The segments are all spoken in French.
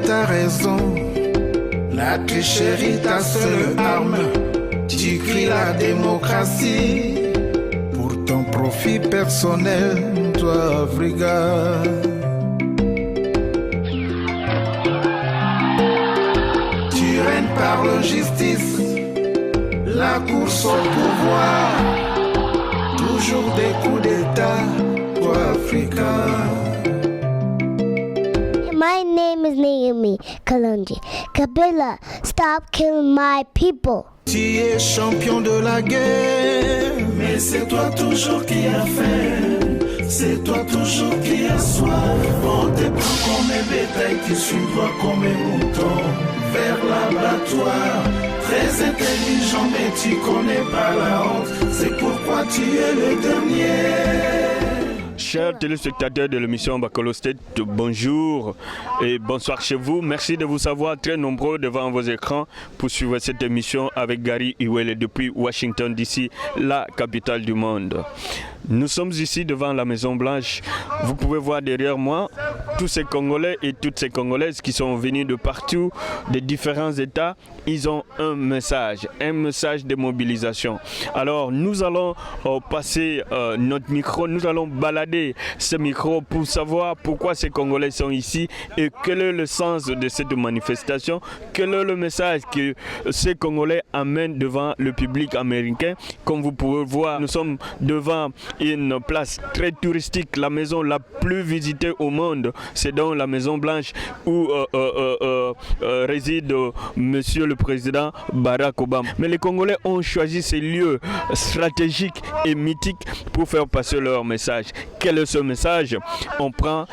t'as raison. La tricherie, ta seule arme. Tu cries la démocratie pour ton profit personnel, toi, Africa. Tu règnes par la justice, la course au pouvoir. Toujours des coups d'État, toi, Africa. My name is Naomi Kalonji. Kabila, stop killing my people. Tu es champion de la guerre, mais c'est toi toujours qui as faim. C'est toi toujours qui as soif. On te prend comme un bétail qui suit droit comme un mouton vers l'abattoir. Très intelligent, mais tu connais pas la honte. C'est pourquoi tu es le dernier. Chers téléspectateurs de l'émission Bakolo State, bonjour et bonsoir chez vous. Merci de vous savoir très nombreux devant vos écrans pour suivre cette émission avec Gary Iwele depuis Washington DC, la capitale du monde. Nous sommes ici devant la Maison Blanche. Vous pouvez voir derrière moi tous ces Congolais et toutes ces Congolaises qui sont venus de partout, des différents États. Ils ont un message de mobilisation. Alors nous allons passer notre micro, nous allons balader ce micro pour savoir pourquoi ces Congolais sont ici et quel est le sens de cette manifestation, quel est le message que ces Congolais amènent devant le public américain. Comme vous pouvez voir, nous sommes devant une place très touristique, la maison la plus visitée au monde, c'est donc la Maison Blanche où réside Monsieur le Président Barack Obama. Mais les Congolais ont choisi ces lieux stratégiques et mythiques pour faire passer leur message. Quel est ce message? On prend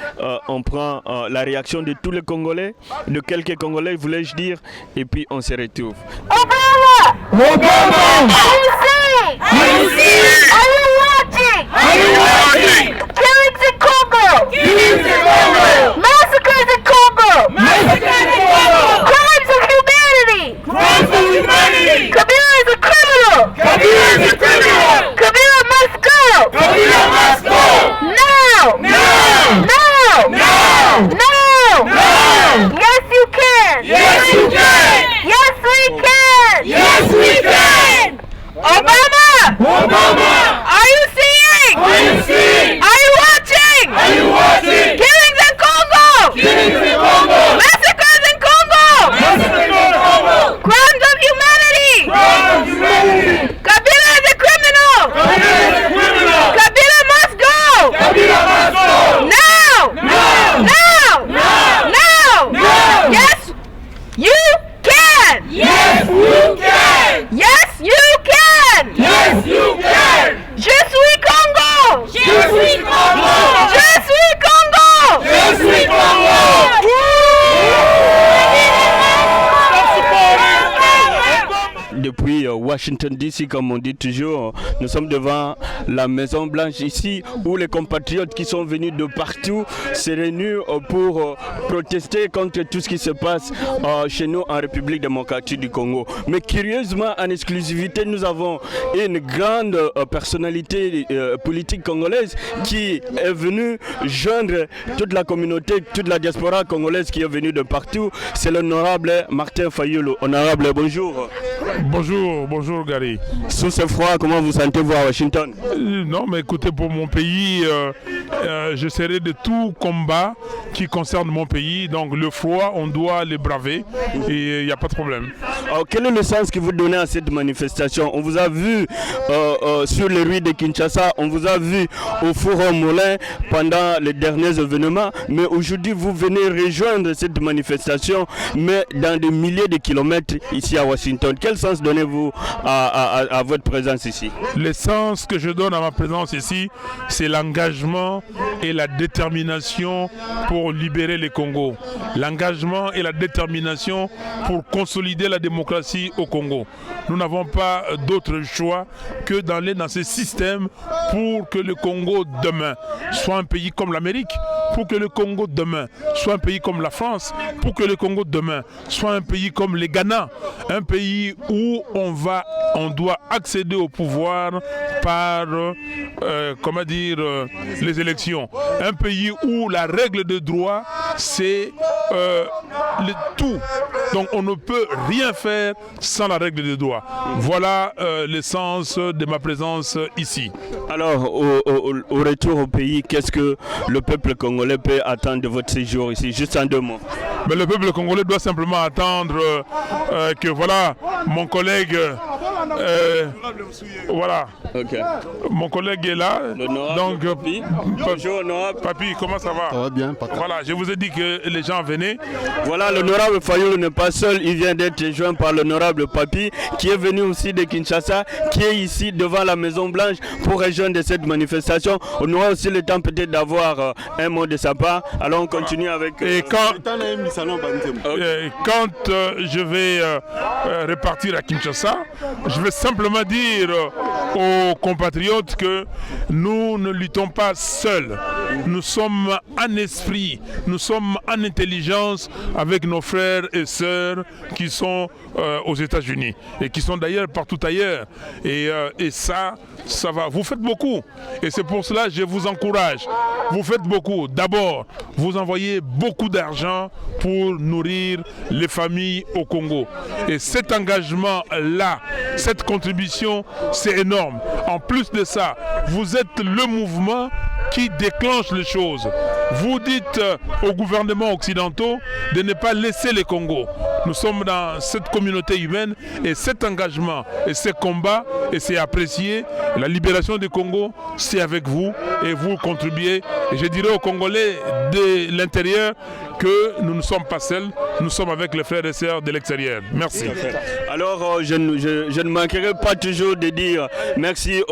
la réaction de tous les Congolais, de quelques Congolais voulais-je dire, et puis on se retrouve. Obama! Obama! Are you seeing? Are you watching? Are you watching? Killings in Congo! Killings in Congo! Massacres in Congo! Massacres in Congo! Crimes of humanity! Crimes of humanity! Kabila is a criminal! Kabila is a criminal! Kabila must go! Kabila must go! No! No! No! No! No! No! Yes, you can! Yes, you can! Yes, we can! Yes, we can! Obama! Obama! Are you seeing? Are you seeing? Are you watching? Are you watching? Killings in Congo! Killings in Congo! Massacres in Congo! Massacres in Congo! Crimes of humanity! Crimes of humanity! Kabila is a criminal! Kabila is a criminal! Kabila must go! Kabila must go! No! No! No! No! No! No! Yes, you can! Yes, you can! Yes, you can! Yes, you can! Je suis Congo! Je suis Congo! Je suis Congo! Je suis Congo! Depuis Washington DC, comme on dit toujours, nous sommes devant la Maison Blanche ici où les compatriotes qui sont venus de partout se réunissent pour protester contre tout ce qui se passe chez nous en République démocratique du Congo. Mais curieusement, en exclusivité, nous avons une grande personnalité politique congolaise qui est venue joindre toute la communauté, toute la diaspora congolaise qui est venue de partout. C'est l'honorable Martin Fayulu. Honorable, bonjour. Bonjour Gary. Sous ce froid, comment vous sentez-vous à Washington? Non, mais écoutez, pour mon pays, je serai de tout combat qui concerne mon pays. Donc le froid, on doit le braver et il n'y a pas de problème. Alors, quel est le sens que vous donnez à cette manifestation? On vous a vu sur les rues de Kinshasa, on vous a vu au Forum Moulin pendant les derniers événements, mais aujourd'hui vous venez rejoindre cette manifestation, mais dans des milliers de kilomètres ici à Washington. Quel sens donnez-vous à votre présence ici? Le sens que je donne à ma présence ici, c'est l'engagement et la détermination pour libérer le Congo. L'engagement et la détermination pour consolider la démocratie au Congo. Nous n'avons pas d'autre choix que d'aller dans ce système pour que le Congo demain soit un pays comme l'Amérique, pour que le Congo demain soit un pays comme la France, pour que le Congo demain soit un pays comme le Ghana, un pays où on doit accéder au pouvoir par les élections. Un pays où la règle de droit, c'est tout. Donc on ne peut rien faire sans la règle des droits. Voilà l'essence de ma présence ici. Alors, au retour au pays, qu'est-ce que le peuple congolais peut attendre de votre séjour ici? Juste en 2 mots. Mais le peuple congolais doit simplement attendre que voilà, mon collègue, voilà, Okay. mon collègue est là. Donc, Papi. Bonjour, honorable. Papi, comment ça va? Ça va bien, papa. Voilà, je vous ai dit que les gens venaient. Voilà, l'honorable Fayoulou n'est pas seul, il vient d'être rejoint par l'honorable Papi, qui est venu aussi de Kinshasa, qui est ici devant la Maison Blanche pour rejoindre cette manifestation. On aura aussi le temps peut-être d'avoir un mot de sa part. Alors on continue avec... Et quand je vais repartir à Kinshasa, je vais simplement dire aux compatriotes que nous ne luttons pas seuls. Nous sommes en esprit, nous sommes en intelligence avec nos frères et sœurs qui sont aux États-Unis et qui sont d'ailleurs partout ailleurs. Et ça va. Vous faites beaucoup. Et c'est pour cela que je vous encourage. Vous faites beaucoup. D'abord, vous envoyez beaucoup d'argent pour nourrir les familles au Congo. Et cet engagement-là, cette contribution, c'est énorme. En plus de ça, vous êtes le mouvement qui déclenche les choses. Vous dites aux gouvernements occidentaux de ne pas laisser les Congos. Nous sommes dans cette communauté humaine et cet engagement et ces combats, et c'est apprécié. La libération du Congo, c'est avec vous et vous contribuez. Et je dirais aux Congolais de l'intérieur que nous ne sommes pas seuls, nous sommes avec les frères et sœurs de l'extérieur. Merci. Alors, je ne manquerai pas toujours de dire merci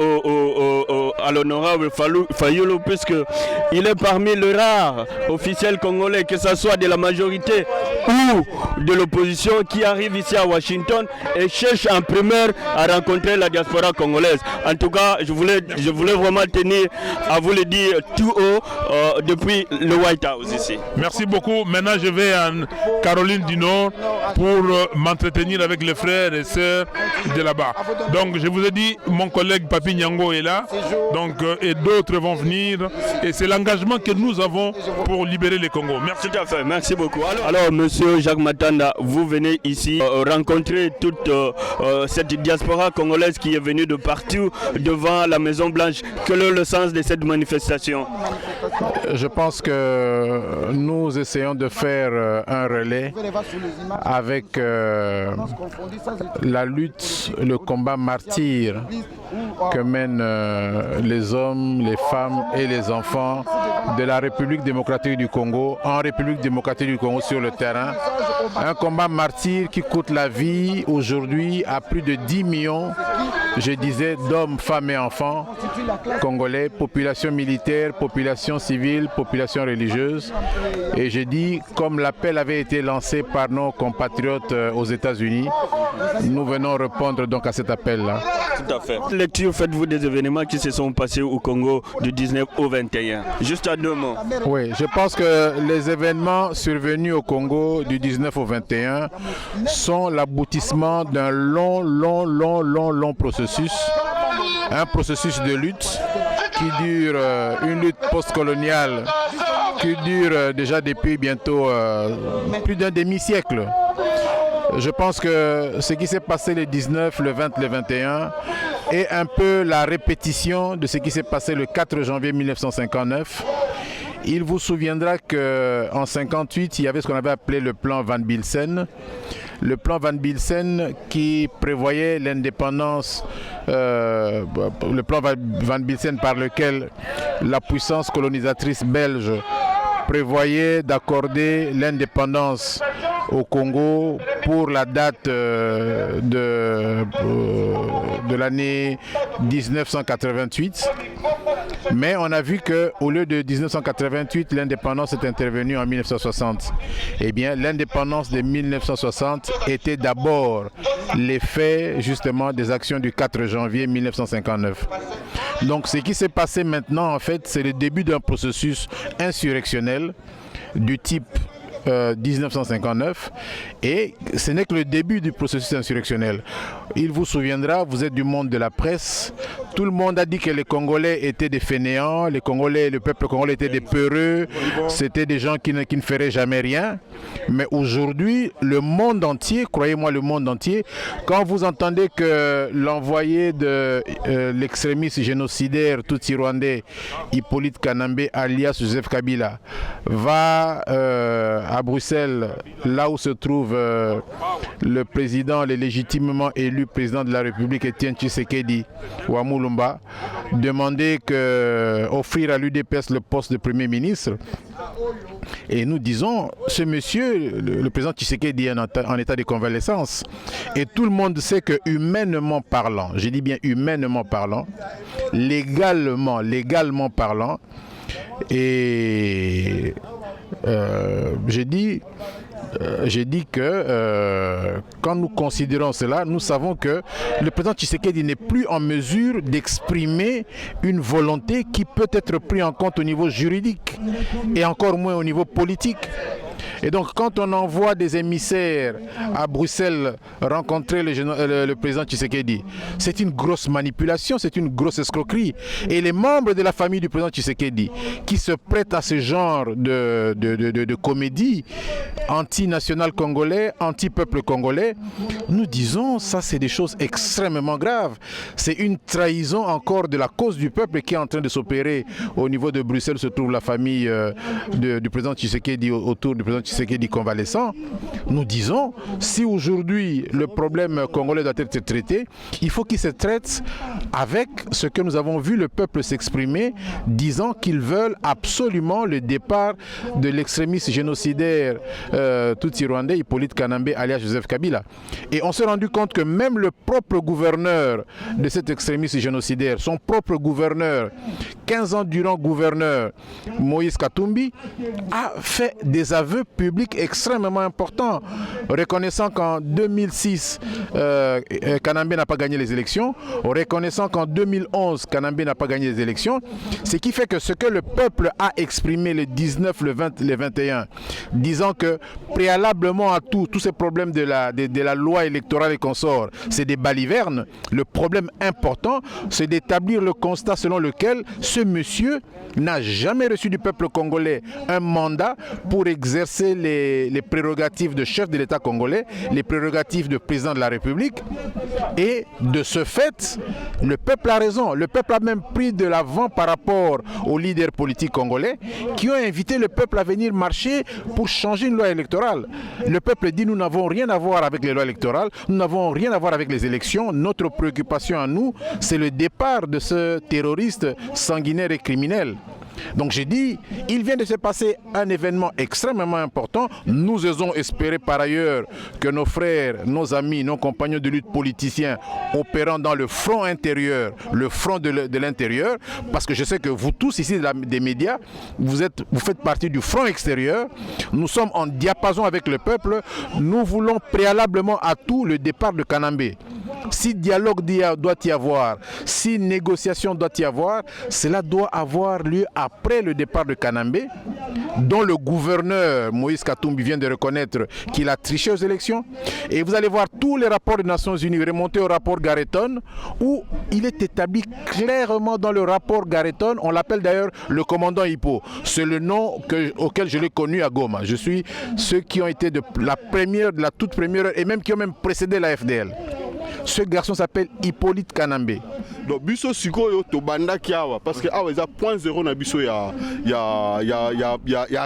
à l'honorable Fayoulou, puisqu'il est parmi les rares officiels congolais, que ce soit de la majorité ou de l'opposition, qui arrive ici à Washington et cherche en primeur à rencontrer la diaspora congolaise. En tout cas, je voulais vraiment tenir à vous le dire tout haut depuis le White House ici. Merci beaucoup. Maintenant, je vais en Caroline du Nord pour m'entretenir avec les frères et sœurs de là-bas. Donc, je vous ai dit, mon collègue Papi Nyango est là, donc, et d'autres vont venir. Et c'est l'engagement que nous avons pour libérer le Congo. Merci. Tout à fait, merci beaucoup. Alors monsieur Jacques Matanda, vous venez ici rencontrer toute cette diaspora congolaise qui est venue de partout devant la Maison Blanche. Quel est le sens de cette manifestation? Je pense que nous essayons de faire un relais avec la lutte, le combat martyr que mènent les hommes, les femmes et les enfants de la République démocratique du Congo, en République démocratique du Congo sur le terrain. Un combat martyr qui coûte la vie aujourd'hui à plus de 10 millions, je disais, d'hommes, femmes et enfants congolais, population militaire, population civile, population religieuse. Et j'ai dit, comme l'appel avait été lancé par nos compatriotes aux États-Unis, nous venons répondre donc à cet appel-là. Tout à fait. Quelle lecture faites-vous des événements qui se sont passés au Congo du 19 au 21? Juste à 2 mots. Oui, je pense que les événements survenus au Congo du 19 au 21 sont l'aboutissement d'un long processus. Un processus de lutte qui dure, une lutte postcoloniale qui dure déjà depuis bientôt plus d'un demi-siècle. Je pense que ce qui s'est passé le 19, le 20, le 21 est un peu la répétition de ce qui s'est passé le 4 janvier 1959. Il vous souviendra qu'en 1958, il y avait ce qu'on avait appelé le plan Van Bilsen. Le plan Van Bilsen qui prévoyait l'indépendance, le plan Van Bilsen par lequel la puissance colonisatrice belge prévoyait d'accorder l'indépendance au Congo pour la date de l'année 1988. Mais on a vu qu'au lieu de 1988, l'indépendance est intervenue en 1960. Eh bien, l'indépendance de 1960 était d'abord l'effet justement des actions du 4 janvier 1959. Donc ce qui s'est passé maintenant, en fait, c'est le début d'un processus insurrectionnel du type 1959 et ce n'est que le début du processus insurrectionnel. Il vous souviendra, vous êtes du monde de la presse, tout le monde a dit que les Congolais étaient des fainéants, le peuple congolais était des peureux, c'était des gens qui ne feraient jamais rien. Mais aujourd'hui, le monde entier, croyez-moi le monde entier, quand vous entendez que l'envoyé de l'extrémiste génocidaire tutsi-rwandais Hippolyte Kanambe alias Joseph Kabila va à Bruxelles, là où se trouve le président, le légitimement élu président de la République Etienne Tshisekedi ou à Moulumba, demander offrir à l'UDPS le poste de Premier ministre. Et nous disons, ce monsieur, le président Tshisekedi est en état de convalescence. Et tout le monde sait que humainement parlant, je dis bien humainement parlant, légalement parlant, et j'ai dit que quand nous considérons cela, nous savons que le président Tshisekedi n'est plus en mesure d'exprimer une volonté qui peut être prise en compte au niveau juridique et encore moins au niveau politique. Et donc quand on envoie des émissaires à Bruxelles rencontrer le président Tshisekedi, c'est une grosse manipulation, c'est une grosse escroquerie. Et les membres de la famille du président Tshisekedi qui se prêtent à ce genre de comédie anti-national congolais, anti-peuple congolais, nous disons ça c'est des choses extrêmement graves. C'est une trahison encore de la cause du peuple qui est en train de s'opérer. Au niveau de Bruxelles se trouve la famille du président Tshisekedi autour du président Tshisekedi convalescent. Nous disons, si aujourd'hui le problème congolais doit être traité, il faut qu'il se traite avec ce que nous avons vu le peuple s'exprimer, disant qu'ils veulent absolument le départ de l'extrémiste génocidaire tutsi-rwandais Hippolyte Kanambe alias Joseph Kabila. Et on s'est rendu compte que même le propre gouverneur de cet extrémiste génocidaire, son propre gouverneur, 15 ans durant gouverneur, Moïse Katumbi, a fait des aveux publics extrêmement importants, reconnaissant qu'en 2006, Kanambe n'a pas gagné les élections, reconnaissant qu'en 2011, Kanambe n'a pas gagné les élections, ce qui fait que ce que le peuple a exprimé le 19, le 20, le 21, disant que préalablement à tous ces problèmes de la loi électorale et consorts, c'est des balivernes, le problème important, c'est d'établir le constat selon lequel ce monsieur n'a jamais reçu du peuple congolais un mandat pour exercer les prérogatives de chef de l'État congolais, les prérogatives de président de la République. Et de ce fait, le peuple a raison. Le peuple a même pris de l'avant par rapport aux leaders politiques congolais qui ont invité le peuple à venir marcher pour changer une loi électorale. Le peuple dit nous n'avons rien à voir avec les lois électorales, nous n'avons rien à voir avec les élections. Notre préoccupation à nous, c'est le départ de ce terroriste sanguinaire et criminel. Donc j'ai dit, il vient de se passer un événement extrêmement important. Nous osons espérer par ailleurs que nos frères, nos amis, nos compagnons de lutte politiciens opérant dans le front intérieur, le front de l'intérieur, parce que je sais que vous tous ici des médias, vous faites partie du front extérieur. Nous sommes en diapason avec le peuple. Nous voulons préalablement à tout le départ de Kanambe. Si dialogue doit y avoir, si négociation doit y avoir, cela doit avoir lieu après le départ de Kanambe, dont le gouverneur Moïse Katumbi vient de reconnaître qu'il a triché aux élections. Et vous allez voir tous les rapports des Nations Unies remonter au rapport Garreton, où il est établi clairement dans le rapport Garreton, on l'appelle d'ailleurs le commandant Hippo. C'est le nom auquel je l'ai connu à Goma. Je suis ceux qui ont été de la toute première, et même qui ont même précédé la FDL. Ce garçon s'appelle Hippolyte Kanambe. Donc biso sikoyo to banda kiawa parce que awa eza point zéro na biso ya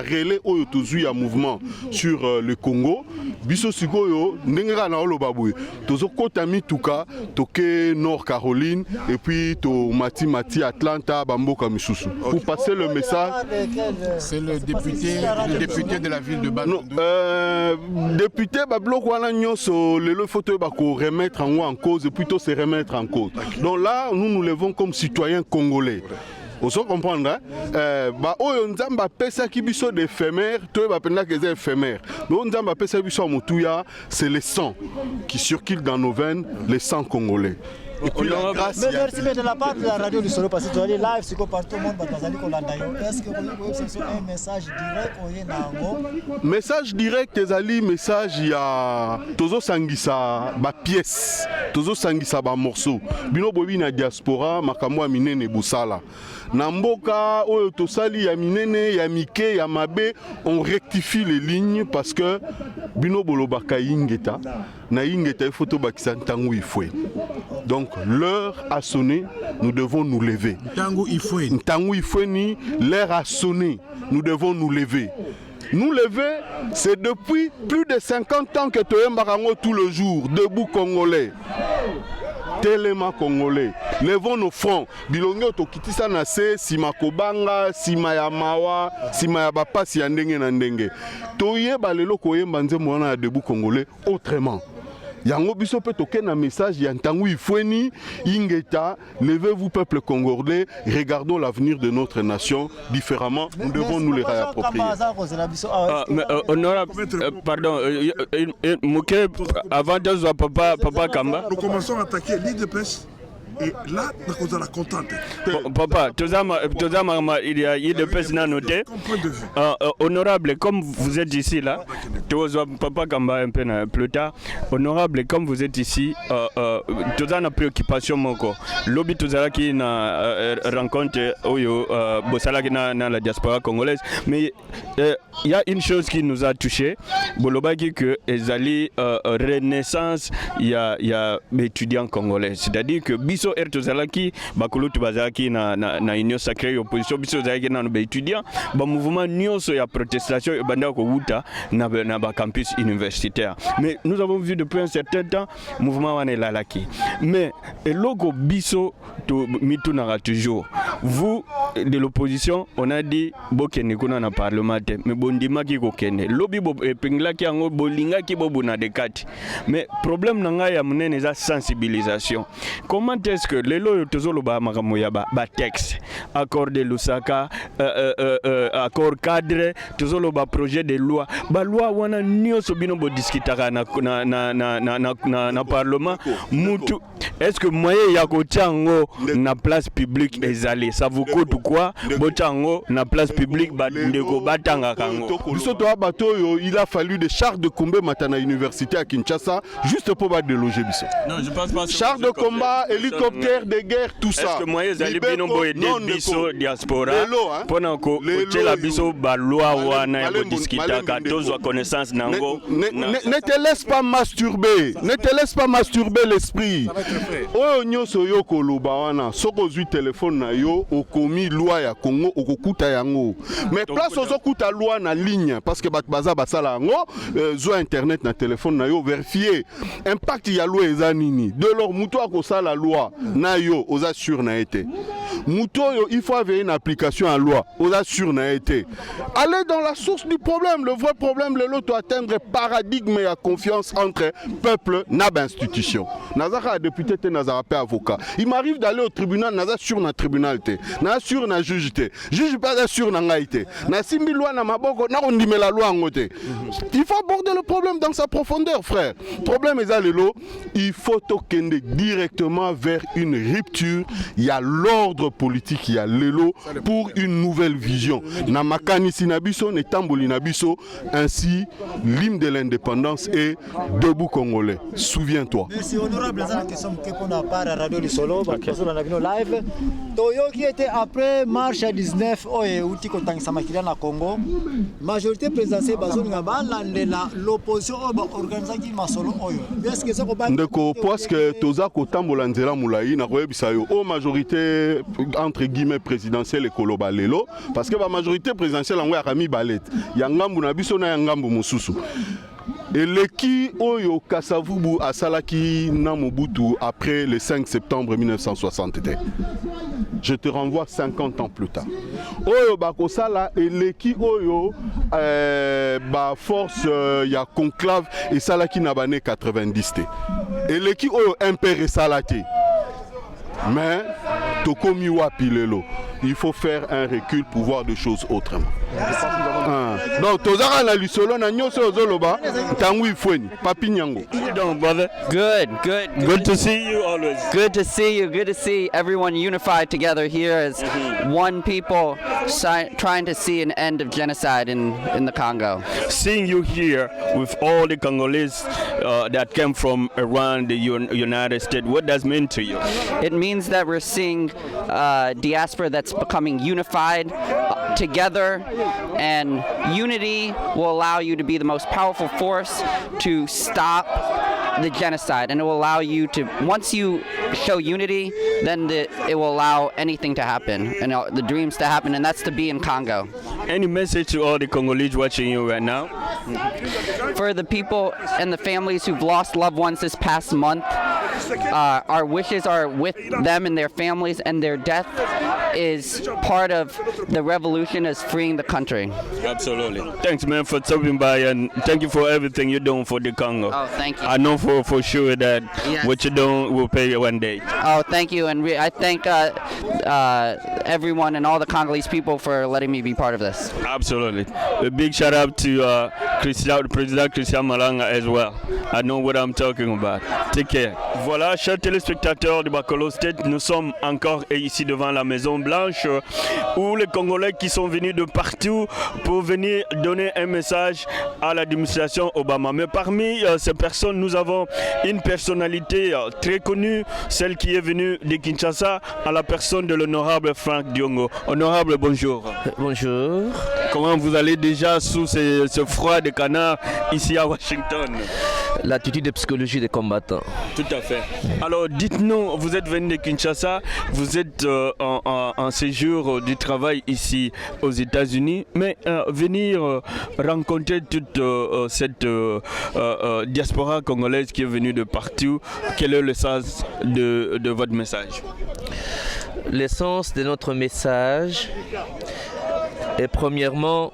relais oyo tozui ya mouvement sur le Congo. Biso sikoyo ndenge na oloba boye tozo kota mituka toke Nord Caroline et puis to mati Atlanta bamboka misusu pour passer le message. C'est le député de la ville de Bandundu. Député bablok wana nyonso lelo photo ba ko remettre en cause et plutôt se remettre en cause. Donc là nous levons comme citoyens congolais. Vous comprenez, bah oyo nzamba pesa ki biso d'éphémère, toi bah pendant que c'est éphémère. Mais nzamba pesa biso motuya, c'est le sang qui circule dans nos veines, le sang congolais. Et puis la grâce. Mais merci de la part de la radio du Solo parce que tu as dit live, c'est que partout le monde va t'aller Kolandayo. Est-ce que vous avez un message direct au Yenango? Message direct, ezali message ya tozo sangisa ba pièce, tozo sangisa ba morceau. Bino bobi na diaspora makamwa minene busala. Na mboka oyo tosali ya minene ya mike ya mabe, on rectifie les lignes parce que bino bolobaka ingeta na ingeta il faut to bakisa ntango ifwe. Donc l'heure a sonné, nous devons nous lever. Ntango ifwe ni l'heure a sonné, nous devons nous lever. Nous lever, c'est depuis plus de 50 ans que Toyembarango tout le jour, debout Congolais. Téléma Congolais, levons nos fronts. Bilongo tokitisa na se sima kobanga, sima ya mawa, sima ya bapasi ya ndenge na ndenge. Toyeba lelo koyemba nzembo wana ya debout Congolais autrement. Yango biso pe toke na message ya ntango ifweni ingeta, levez-vous peuple congolais, regardons l'avenir de notre nation différemment, nous devons nous les réapproprier. Honorable, pardon, Mouké, avant de voir Papa Kamba. Nous commençons à attaquer l'île de presse. Et là, on a contente. Papa, il y a de personnes à noter. Honorable, comme vous êtes ici là, Papa Kamba un peu plus tard. Honorable, comme vous êtes ici, tu as une préoccupation moko. Lobby tozala qui na rencontre oyo bosala na la diaspora congolaise, mais il y a une chose qui nous a touché. Bolobaki que ezali renaissance il y a étudiants congolais, c'est-à-dire que biso ertozalaki bakulutu bazalaki na union sacrée opposition biso zalaki na ba étudiants ba mouvement nyonso ya protestation banda ko wuta na ba campus universitaire, mais nous avons vu depuis un certain temps mouvement wana lalaki, mais logo biso to mitunara toujours vous de l'opposition on a dit bokene kuna na parlementaire mais bondimaki ko kene lobby bo epinglaki yango bolingaki bobuna de kati, mais problème nanga ya munene za sensibilisation. Comment est-ce que les lois tozoloba makambo ba texte accord de Lusaka accord cadre tozoloba projet de loi ba loi wana nyonso bino bo discutaka na parlement mutu, est-ce que moyen ya kotiango na place publique ezali ça vous coûte quoi botiango na place publique ba ndeko batanga kango biso to bato yo il a fallu des chars de combat matana université à Kinshasa juste pour ba déloger biso. Non, je pense pas chars de combat, hélicoptères de guerre, tout ça. Est-ce que moyen zali bino boye de biso diaspora pona ko tela biso ba loi wana ya discuter ka tozo connaissance nango. Ne te laisse pas masturber, ne te laisse pas masturber l'esprit. Oyo nyoso yo koloba wana soko zui téléphone na yo okomi loi ya Congo okokuta yango. Mais place ozo kuta loi na ligne parce que baza basala yango zo internet na téléphone na yo vérifier impact ya loi eza nini. De leur muto akosa la loi na yo oza sûr na été. Muto yo il faut avoir une application à loi oza sûr na été. Aller dans la source du problème, le vrai problème le lot atteindre paradigme et confiance entre peuple na institution. Nazara député te nazara pe avocat. Il m'arrive d'aller au tribunal naza sûr na tribunal te. Na sûr na juge te. Juge pas sûr na ngai te. Na simbi loi na maboko na ondime la loi ngote. Il faut aborder le problème dans sa profondeur frère. Problème est lelo, il faut tokende directement vers une rupture. Il y a l'ordre politique, il y a lelo pour une nouvelle vision. Na makani sinabiso ne tamboli nabiso ainsi l'hymne de l'indépendance est debout congolais. Souviens-toi. Merci honorable za question que pour na part radio du Solo parce que on a vu live. Toyo qui était après marche à 19 oye uti kotangisa makila na Congo. Majorité présidentielle bazo ngaba landela l'opposition ba organiser ki masolo oyo. Est-ce que ça ko ba ndeko parce que toza kotambola nzela mulai na koyebisa yo o majorité entre guillemets présidentielle et koloba lelo parce que ba majorité présidentielle ngo ya Rami Balet ya ngambu na biso na ya ngambu mususu. Et l'équipe Oyo Kasavubu a Salaki Namobutu après le 5 septembre 1962. Je te renvoie 50 ans plus tard. Oyo Bakosala et l'équipe Oyo force ya conclave et Salaki Nabane 90. Et l'équipe Oyo impère Salaki. Mais Tokomi Wapilelo. il faut faire un recul pour voir des choses autrement. Donc, tozara na lisolo na nyoso ozoloba tangu ifweni papi nyango. Brother. Good to see you always. Good to see you. Good to see everyone unified together here as one people trying to see an end of genocide in the Congo. Seeing you here with all the Congolese that came from around the United States, what does it mean to you? It means that we're seeing diaspora that's becoming unified together, and unity will allow you to be the most powerful force to stop the genocide, and it will allow you to, once you show unity, then it will allow anything to happen and the dreams to happen, and that's to be in Congo. Any message to all the Congolese watching you right now? For the people and the families who've lost loved ones this past month, our wishes are with them and their families, and their death is part of the revolution as freeing the country. Absolutely. Thanks, man, for stopping by, and thank you for everything you're doing for the Congo. Oh, thank you. I know for sure that what you're doing will pay one day. Oh, thank you, and I thank everyone and all the Congolese people for letting me be part of this. Absolutely. A big shout out to President Christian Malanga as well. I know what I'm talking about. Take care. Voilà, chers téléspectateurs de Bacolo State, nous sommes encore ici devant la Maison Blanche où les Congolais qui sont venus de partout pour venir donner un message à l'administration Obama. Mais parmi ces personnes, nous avons une personnalité très connue, celle qui est venue de Kinshasa, à la personne de l'honorable Frank Diongo. Honorable, bonjour. Bonjour. Comment vous allez déjà sous ce froid de canard ici à Washington? L'attitude de psychologie des combattants. Tout à fait. Alors dites-nous, vous êtes venu de Kinshasa, vous êtes en séjour du travail ici aux États-Unis, mais venir rencontrer toute cette diaspora congolaise qui est venue de partout, quel est le sens de votre message? L'essence de notre message est premièrement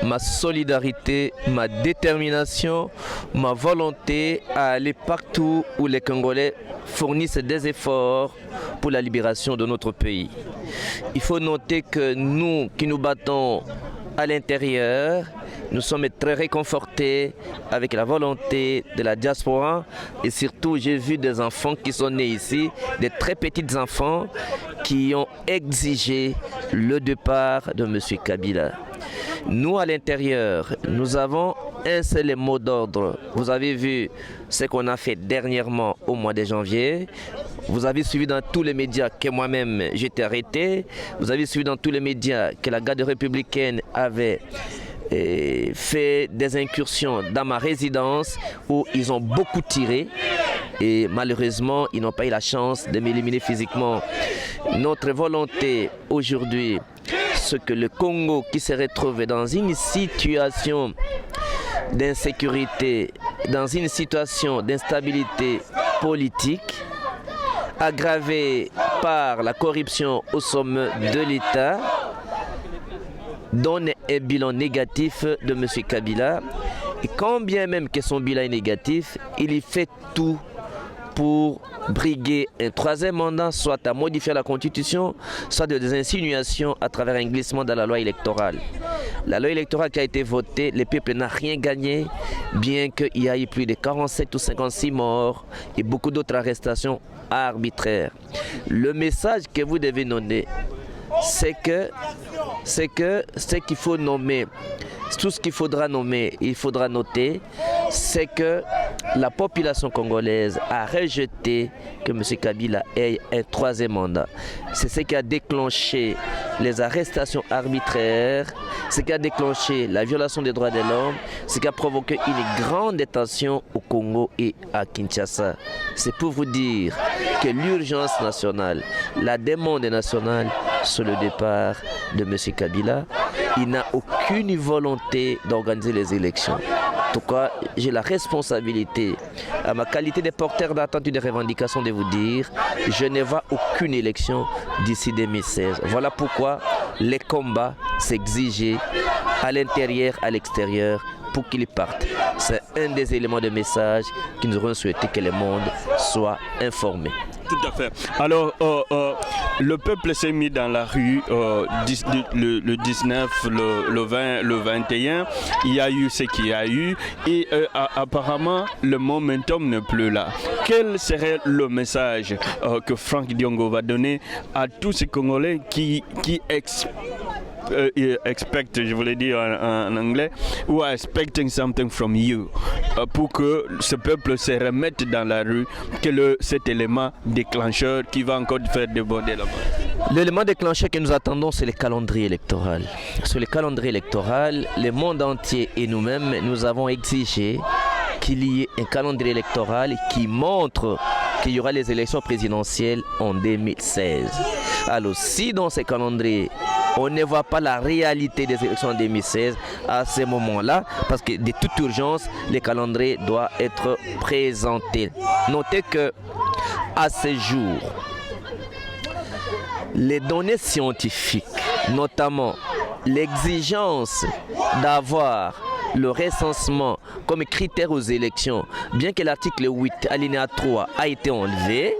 ma solidarité, ma détermination, ma volonté à aller partout où les Congolais fournissent des efforts pour la libération de notre pays. Il faut noter que nous qui nous battons à l'intérieur, nous sommes très réconfortés avec la volonté de la diaspora, et surtout j'ai vu des enfants qui sont nés ici, des très petits enfants qui ont exigé le départ de M. Kabila. Nous, à l'intérieur, nous avons un seul mot d'ordre. Vous avez vu ce qu'on a fait dernièrement au mois de janvier. Vous avez suivi dans tous les médias que moi-même j'étais arrêté. Vous avez suivi dans tous les médias que la garde républicaine avait fait des incursions dans ma résidence où ils ont beaucoup tiré. Et malheureusement, ils n'ont pas eu la chance de m'éliminer physiquement. Notre volonté aujourd'hui, c'est que le Congo qui se retrouve dans une situation d'insécurité, dans une situation d'instabilité politique, aggravée par la corruption au sommet de l'État, donne un bilan négatif de M. Kabila. Et quand bien même que son bilan est négatif, il y fait tout pour briguer un troisième mandat, soit à modifier la constitution, soit des insinuations à travers un glissement dans la loi électorale. La loi électorale qui a été votée, le peuple n'a rien gagné, bien qu'il y ait eu plus de 47 ou 56 morts et beaucoup d'autres arrestations arbitraires. Le message que vous devez donner, c'est que ce qu'il faut nommer, tout ce qu'il faudra nommer, il faudra noter, c'est que la population congolaise a rejeté que M. Kabila ait un troisième mandat. C'est ce qui a déclenché les arrestations arbitraires, ce qui a déclenché la violation des droits de l'homme, ce qui a provoqué une grande tension au Congo et à Kinshasa. C'est pour vous dire que l'urgence nationale, la demande nationale, sur le départ de M. Kabila, il n'a aucune volonté d'organiser les élections. En tout cas, j'ai la responsabilité, à ma qualité de porteur d'attente et de revendication, de vous dire, je ne vois aucune élection d'ici 2016. Voilà pourquoi les combats s'exigent à l'intérieur, à l'extérieur, pour qu'ils partent. C'est un des éléments de message que nous aurons souhaité que le monde soit informé. Tout à fait. Alors, le peuple s'est mis dans la rue le 19, le 20, le 21. Il y a eu ce qu'il y a eu et apparemment, le momentum n'est plus là. Quel serait le message que Frank Diongo va donner à tous ces Congolais qui expect, je voulais dire en anglais, who are expecting something from you, pour que ce peuple se remette dans la rue, que cet élément déclencheur qui va encore faire déborder là-bas? L'élément déclencheur que nous attendons, c'est le calendrier électoral. Sur le calendrier électoral, le monde entier et nous-mêmes, nous avons exigé qu'il y ait un calendrier électoral qui montre qu'il y aura les élections présidentielles en 2016. Alors si dans ces calendriers, on ne voit pas la réalité des élections en 2016 à ce moment-là, parce que de toute urgence, le calendrier doit être présenté. Notez que à ce jour, les données scientifiques, notamment l'exigence d'avoir le recensement comme critère aux élections, bien que l'article 8, alinéa 3, a été enlevé,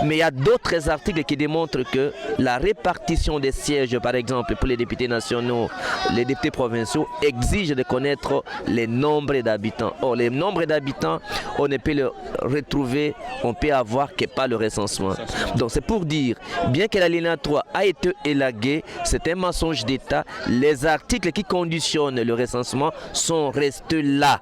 mais il y a d'autres articles qui démontrent que la répartition des sièges, par exemple pour les députés nationaux, les députés provinciaux, exige de connaître les nombres d'habitants. Or, les nombres d'habitants, on ne peut le retrouver, on peut avoir que pas le recensement. Donc c'est pour dire, bien que l'alinéa 3 a été élagué, c'est un mensonge d'État, les articles qui conditionnent le recensement sont restés là.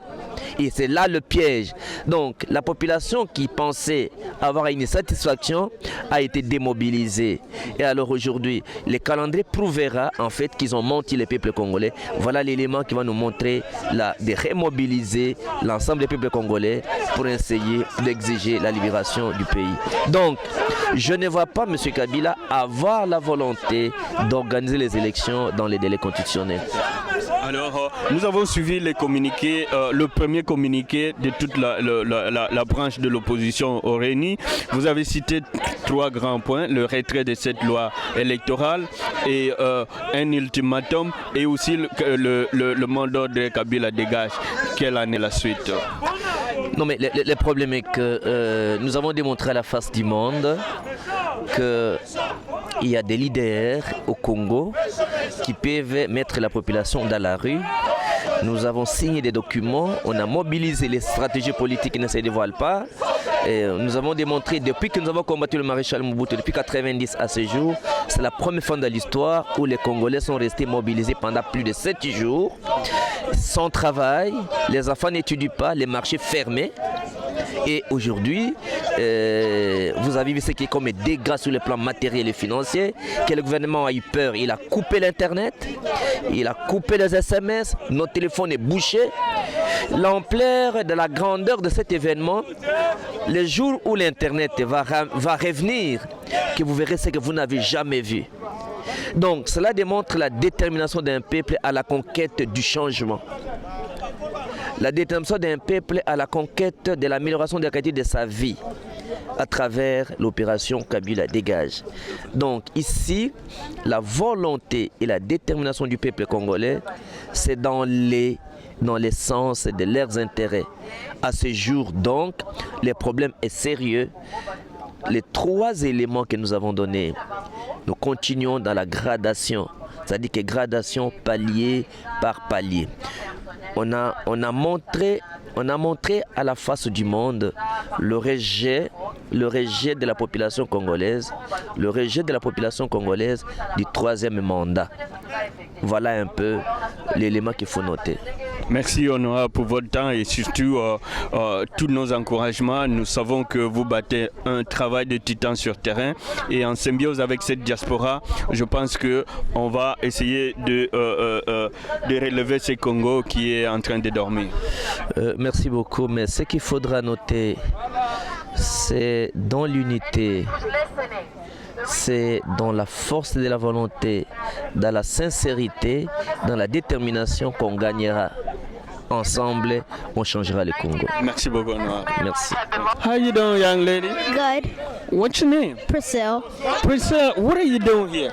Et c'est là le piège. Donc la population qui pensait avoir une satisfaction a été démobilisée. Et alors aujourd'hui, le calendrier prouvera en fait qu'ils ont menti les peuples congolais. Voilà l'élément qui va nous montrer de remobiliser l'ensemble des peuples congolais pour essayer d'exiger la libération du pays. Donc je ne vois pas M. Kabila avoir la volonté d'organiser les élections dans les délais constitutionnels. Alors, nous avons suivi les communiqués, le premier communiqué de toute la branche de l'opposition au RENI. Vous avez cité 3 grands points, le retrait de cette loi électorale et un ultimatum et aussi le mandat de Kabila dégage. Quelle en est la suite? Non mais le problème est que nous avons démontré à la face du monde qu'il y a des leaders au Congo qui peuvent mettre la population dans la rue. Nous avons signé des documents, on a mobilisé les stratégies politiques qui ne se dévoilent pas. Et nous avons démontré depuis que nous avons combattu le maréchal Mobutu, depuis 1990 à ce jour, c'est la première fois dans l'histoire où les Congolais sont restés mobilisés pendant plus de 7 jours, sans travail, les enfants n'étudient pas, les marchés fermés. Et aujourd'hui, vous avez vu ce qui est comme dégâts sur le plan matériel et financier, que le gouvernement a eu peur, il a coupé l'internet, il a coupé les SMS, notre téléphone est bouché. L'ampleur de la grandeur de cet événement, le jour où l'internet va revenir, que vous verrez ce que vous n'avez jamais vu. Donc cela démontre la détermination d'un peuple à la conquête du changement. La détermination d'un peuple à la conquête de l'amélioration de la qualité de sa vie à travers l'opération Kabila dégage. Donc ici, la volonté et la détermination du peuple congolais, c'est dans les sens de leurs intérêts. À ce jour donc, le problème est sérieux. Les 3 éléments que nous avons donnés, nous continuons dans la gradation, c'est-à-dire que gradation palier par palier. On a montré à la face du monde le rejet de la population congolaise, le rejet de la population congolaise du 3e mandat. Voilà un peu l'élément qu'il faut noter. Merci Honora pour votre temps et surtout tous nos encouragements. Nous savons que vous battez un travail de titan sur terrain et en symbiose avec cette diaspora, je pense qu'on va essayer de relever ce Congo qui est en train de dormir. Merci beaucoup, mais ce qu'il faudra noter, c'est dans l'unité, c'est dans la force de la volonté, dans la sincérité, dans la détermination qu'on gagnera. Ensemble, on changera le Congo. Merci beaucoup, Noah. Merci. How you doing, young lady? Good. What's your name? Priscilla. Priscilla, what are you doing here?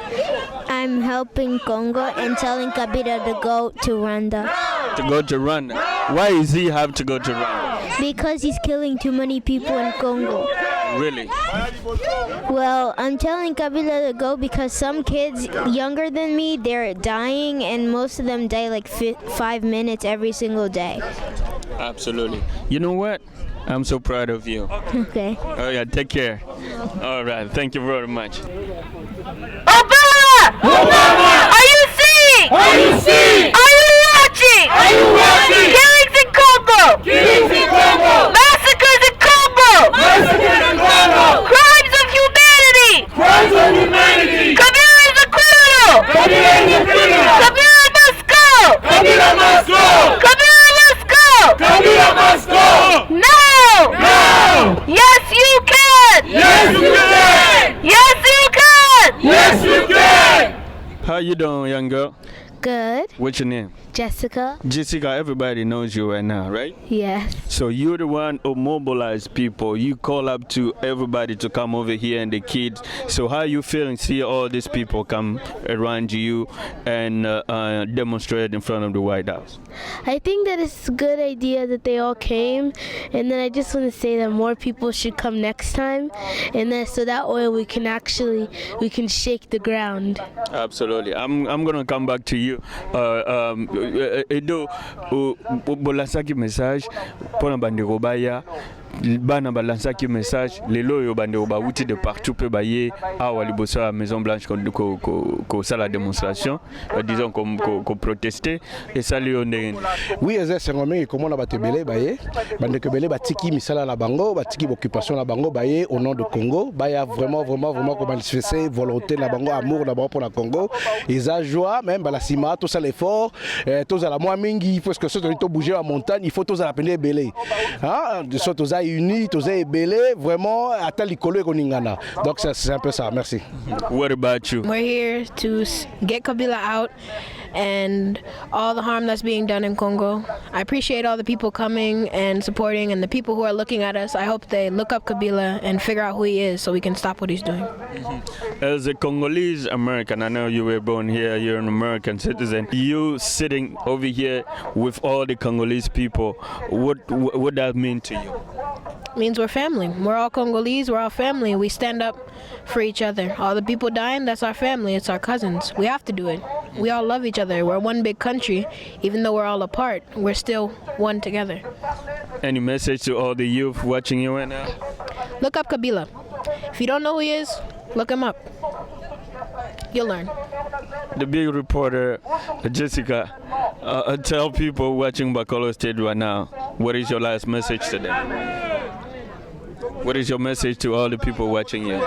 I'm helping Congo and telling Kabila to go to Rwanda. To go to Rwanda? Why does he have to go to Rwanda? Because he's killing too many people in Congo. Really? Well, I'm telling Kabila to go because some kids younger than me, they're dying, and most of them die like 5 minutes every single day. Absolutely. You know what? I'm so proud of you. Okay. Oh yeah, take care. All right, thank you very much. Obama! Obama! Are you seeing? Are you seeing? Are you watching? Are you watching? Killings in Congo! Killings in Congo! Massacres in Congo! Massacres in Congo! Crimes of humanity! Crimes of humanity! Kabila is a criminal! Kabila is a criminal! Kabila must go! Kabila must go! Kabila must go! Kabila must go! No! No! Yes, you can! Yes, you can! Yes, you can! Yes, you can! How you doing, young girl? Good. What's your name? Jessica? Jessica, everybody knows you right now, right? Yes. So you're the one who mobilize people. You call up to everybody to come over here and the kids. So how you feeling? See all these people come around you and demonstrate in front of the White House. I think that it's a good idea that they all came, and then I just want to say that more people should come next time, and then so that way we can shake the ground. Absolutely. I'm gonna come back to you. Edo bolansaki message pour bandeko baya bana balansaki message lelo yo bandeko bauti de partout pe baye awa liboso à Maison Blanche ko sala démonstration disons ko protester et ça lui on est oui ezese ngomé comment na batebele baye bandeko bele batiki misala na bango batiki occupation na bango baye au nom de Congo baya vraiment ko manifester volonté na bango amour na bango pour la Congo ils a joie même balasima tout ça l'effort tous à la moi mingi parce que ceux qui ont bouger la montagne il faut tous à la peine belé hein de sorte tous unis tous belé vraiment à tel école koningana donc c'est un peu ça merci. What about you? We're here to get Kabila out and all the harm that's being done in Congo. I appreciate all the people coming and supporting, and the people who are looking at us. I hope they look up Kabila and figure out who he is so we can stop what he's doing. As a Congolese American, I know you were born here, you're an American citizen. You sitting over here with all the Congolese people, what that mean to you? It means we're family. We're all Congolese, we're all family. We stand up for each other. All the people dying, that's our family, it's our cousins. We have to do it. We all love each other. We're one big country. Even though we're all apart, we're still one together. Any message to all the youth watching you right now? Look up Kabila. If you don't know who he is, look him up. You'll learn. The big reporter, Jessica, tell people watching Bacolo State right now, what is your last message to them? What is your message to all the people watching you?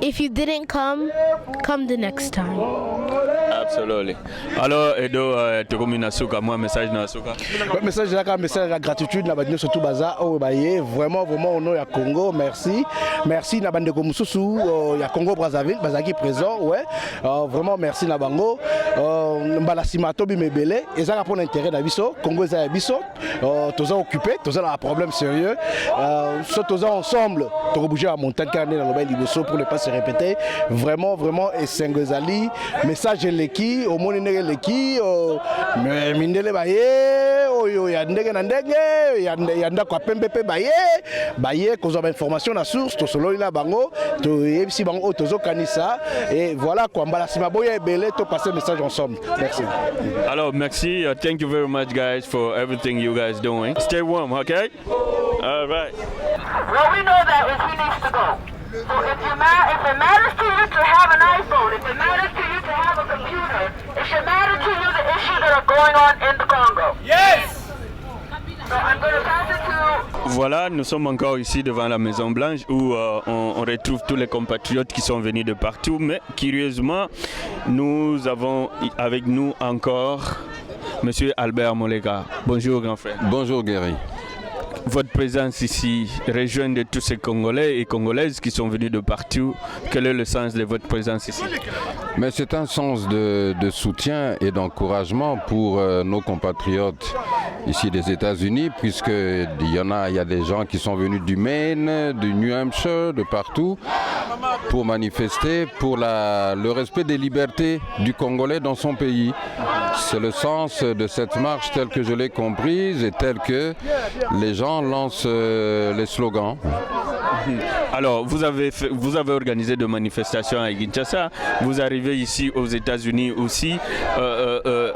If you didn't come the next time. Absolutely. Alors, Edo, Tokomi Nasuka, moi, message Nasuka. Message de gratitude, na badine surtout baza, oh, baye, vraiment, au nom ya Congo, merci. Merci, na bande Komususu, ya Congo Brazzaville, bazaki présent, ouais. Vraiment, merci, na bango. Mbala Simatobi Mebele, et ça répond l'intérêt d'Abisso, Congo est Abisso, tous occupés, tous un problème sérieux. Tous ensemble, tous bouger la montagne, car on est dans le bain d'Ibosso pour ne pas se répéter. Vraiment, et Sengozali, message leki, au monde leki, mindele baye, yandege nandege, yanda kwa pembepe baye, qu'on a information na source, to solo ila bango, to yebisi bango, tozo kanisa, et voilà quoi, mbala simaboya ebele, to passer message ensemble. Merci. Alors, merci. Thank you very much, guys, for everything you guys doing. Stay warm, okay? All right. Well, we know that he needs to go. So if it matters to you to have an iPhone, if it matters to you to have a computer, it should matter to you the issues that are going on in the Congo. Yes! So I'm going to pass it to... Voilà, nous sommes encore ici devant la Maison Blanche où on retrouve tous les compatriotes qui sont venus de partout. Mais curieusement, nous avons avec nous encore Monsieur Albert Molega. Bonjour grand frère. Bonjour Gary. Votre présence ici rejoint de tous ces Congolais et Congolaises qui sont venus de partout. Quel est le sens de votre présence ici? Mais c'est un sens de soutien et d'encouragement pour nos compatriotes ici des États-Unis, puisqu'il y a des gens qui sont venus du Maine, du New Hampshire, de partout, pour manifester pour le respect des libertés du Congolais dans son pays. C'est le sens de cette marche telle que je l'ai comprise et telle que les gens lancent les slogans. Alors, vous avez organisé des manifestations à Kinshasa, vous arrivez ici aux États-Unis aussi,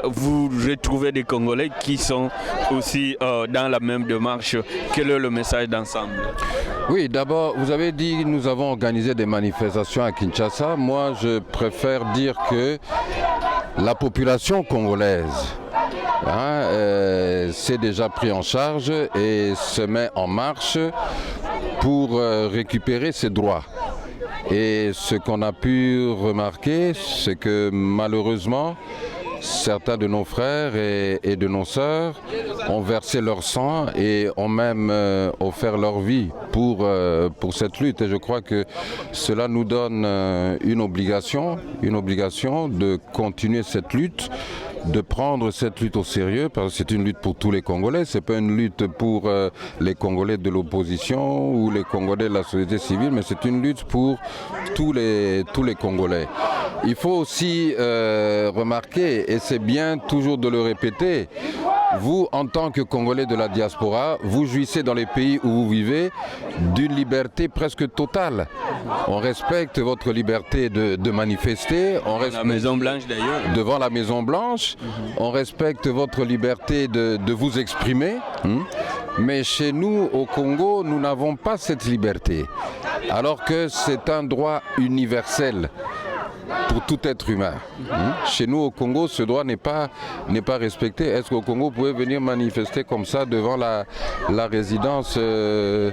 vous retrouvez des Congolais qui sont aussi dans la même démarche. Quel est le message d'ensemble? Oui, d'abord, vous avez dit que nous avons organisé des manifestations à Kinshasa. Moi, je préfère dire que la population congolaise s'est déjà pris en charge et se met en marche pour récupérer ses droits. Et ce qu'on a pu remarquer, c'est que malheureusement, certains de nos frères et de nos sœurs ont versé leur sang et ont même offert leur vie pour cette lutte. Et je crois que cela nous donne une obligation de continuer cette lutte, de prendre cette lutte au sérieux, parce que c'est une lutte pour tous les Congolais, c'est pas une lutte pour les Congolais de l'opposition ou les Congolais de la société civile, mais c'est une lutte pour tous les Congolais. Il faut aussi remarquer, et c'est bien toujours de le répéter, vous, en tant que Congolais de la diaspora, vous jouissez dans les pays où vous vivez d'une liberté presque totale. On respecte votre liberté de manifester. On respecte, la Maison Blanche d'ailleurs. Devant la Maison Blanche. On respecte votre liberté de vous exprimer. Mais chez nous, au Congo, nous n'avons pas cette liberté. Alors que c'est un droit universel pour tout être humain. Chez nous au Congo, ce droit n'est pas respecté. Est-ce qu'au Congo, vous pouvez venir manifester comme ça devant la résidence de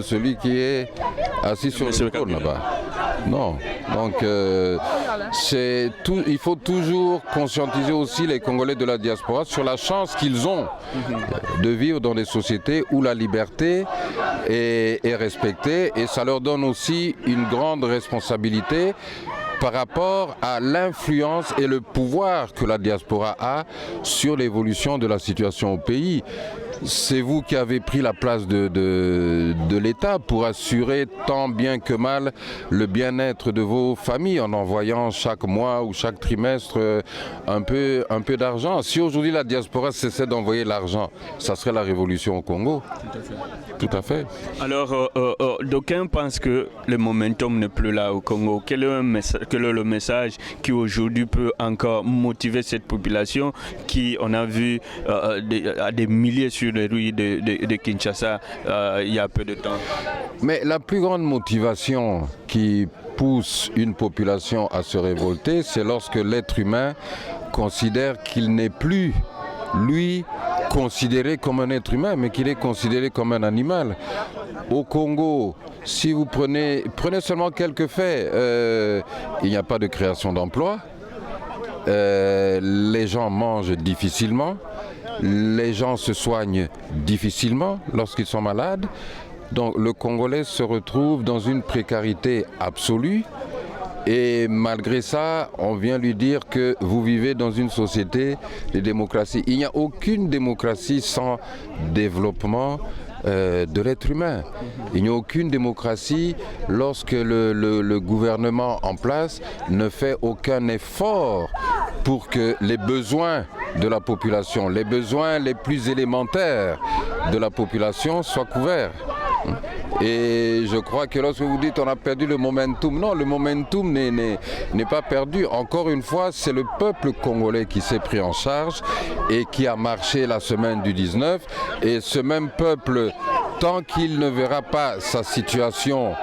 celui qui est assis sur le trône là-bas? Non. Donc, il faut toujours conscientiser aussi les Congolais de la diaspora sur la chance qu'ils ont de vivre dans des sociétés où la liberté est respectée, et ça leur donne aussi une grande responsabilité par rapport à l'influence et le pouvoir que la diaspora a sur l'évolution de la situation au pays. C'est vous qui avez pris la place de l'État pour assurer tant bien que mal le bien-être de vos familles en envoyant chaque mois ou chaque trimestre un peu d'argent. Si aujourd'hui la diaspora cessait d'envoyer l'argent, ça serait la révolution au Congo. Tout à fait. Alors, d'aucuns pensent que le momentum n'est plus là au Congo. Quel est le message qui aujourd'hui peut encore motiver cette population qui, on a vu, à des milliers sur les rues de Kinshasa il y a peu de temps? Mais la plus grande motivation qui pousse une population à se révolter, c'est lorsque l'être humain considère qu'il n'est plus, lui, considéré comme un être humain, mais qu'il est considéré comme un animal. Au Congo, si vous prenez seulement quelques faits, il n'y a pas de création d'emplois, les gens mangent difficilement, les gens se soignent difficilement lorsqu'ils sont malades. Donc le Congolais se retrouve dans une précarité absolue. Et malgré ça, on vient lui dire que vous vivez dans une société de démocratie. Il n'y a aucune démocratie sans développement de l'être humain. Il n'y a aucune démocratie lorsque le gouvernement en place ne fait aucun effort pour que les besoins de la population, les besoins les plus élémentaires de la population soient couverts. Et je crois que lorsque vous dites on a perdu le momentum, non, le momentum n'est pas perdu. Encore une fois, c'est le peuple congolais qui s'est pris en charge et qui a marché la semaine du 19. Et ce même peuple, tant qu'il ne verra pas sa situation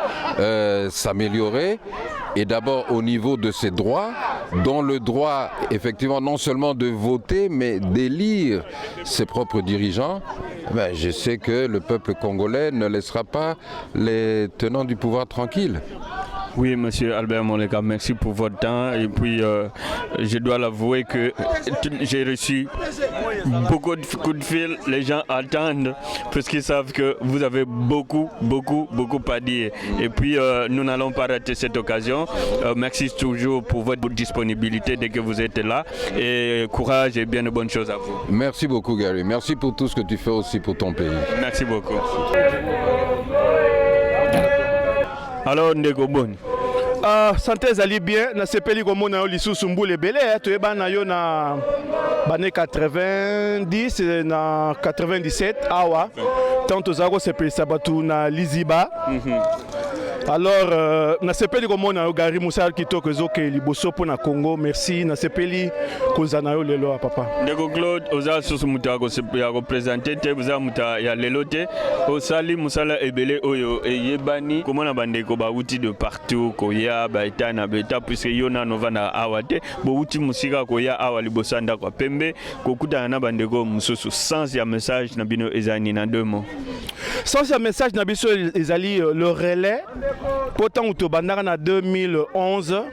s'améliorer, et d'abord au niveau de ses droits, dont le droit effectivement non seulement de voter, mais d'élire ses propres dirigeants, ben, je sais que le peuple congolais ne laissera pas les tenants du pouvoir tranquilles. Oui, monsieur Albert Moleka, merci pour votre temps. Et puis, je dois l'avouer que j'ai reçu beaucoup de coups de fil. Les gens attendent parce qu'ils savent que vous avez beaucoup à dire. Et puis, nous n'allons pas rater cette occasion. Merci toujours pour votre disponibilité dès que vous êtes là. Et courage et bien de bonnes choses à vous. Merci beaucoup, Gary. Merci pour tout ce que tu fais aussi pour ton pays. Merci beaucoup. Alors, Ndeko Boni. Santé ezali bien, na sepeli komona yo lisusu mbula ebele toyeba na yo na bane 90 na 97 awa tant tozala kosepelisa bato na liziba. Alors nasepeli komona yo Gary Moussa kitoko ezoke liboso mpo na Congo. Merci nasepeli koza na yo lelo ya papa. Ndeko Claude oza susu muta ya représenter te oza muta ya lelo te osali musala ebele oyo eyebani komona bandeko bauti de partout koya baeta na beta puisque yo na novana awa te bouti musika koya awa liboso ndako pembe kokutana na bandeko mususu sans ya message na bino ezani na deux mots. Sans ya message na biso ezali le relais pourtant to bandaka na 2011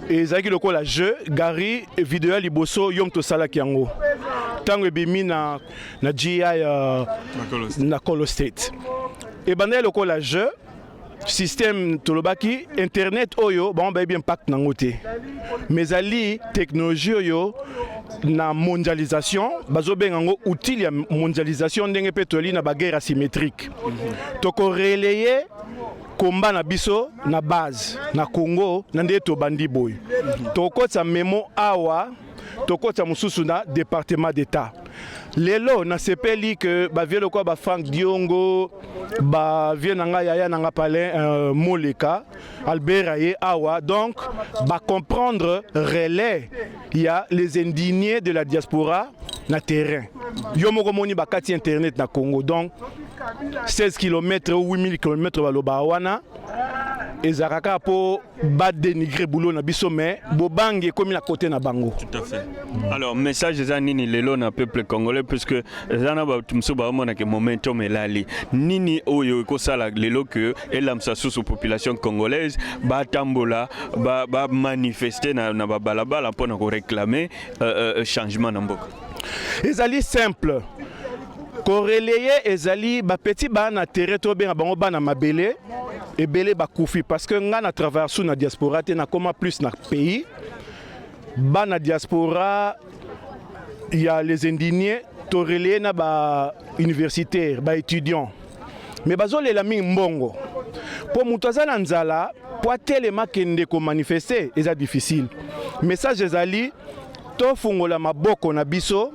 ezaki lokola jeu Gary vidéo ya liboso yom to salaki yango tango ebimi na GI na Colo State et bandaka lokola jeu système tolobaki internet oyo ba bien impact nango te mais ali technologie oyo na mondialisation bazobenga ngo outil ya mondialisation ndenge petoli na baguerre asymétrique toko relayer combat na biso na base na Congo na nde to bandi boy tokotsa memo awa tokotsa mususu na département d'état lelo na sepeli que ba vielo ko ba Frank Diongo ba vienanga yaya nanga palin Moleka Albert Aye awa donc ba comprendre relais il y a les indignés de la diaspora na terrain yo moko moni bakati internet na Congo donc 16 km ou 8000 km baloba wana ezakaka po ba dénigrer boulot na biso mais bobangi comme la côté na bango. Tout à fait. Alors message za nini lelo na peuple congolais puisque zana ba tumso ba mona ke momentum elali nini oyo ko sala lelo que elamsa sous population congolaise ba tambola ba manifester na ba balabala pour ko réclamer changement na mboka. Ezali simple. Corrélé ezali ba petit ba na territoire bien bango ba na mabele ebele ba kufi parce que nga na travers sous na diaspora te na comment plus na pays ba na diaspora il y a les indignés torelé na ba universitaires ba étudiants mais bazole la mingi mbongo pour mutaza na nzala pour telema kende ko manifester eza difficile message ezali to fungola maboko na biso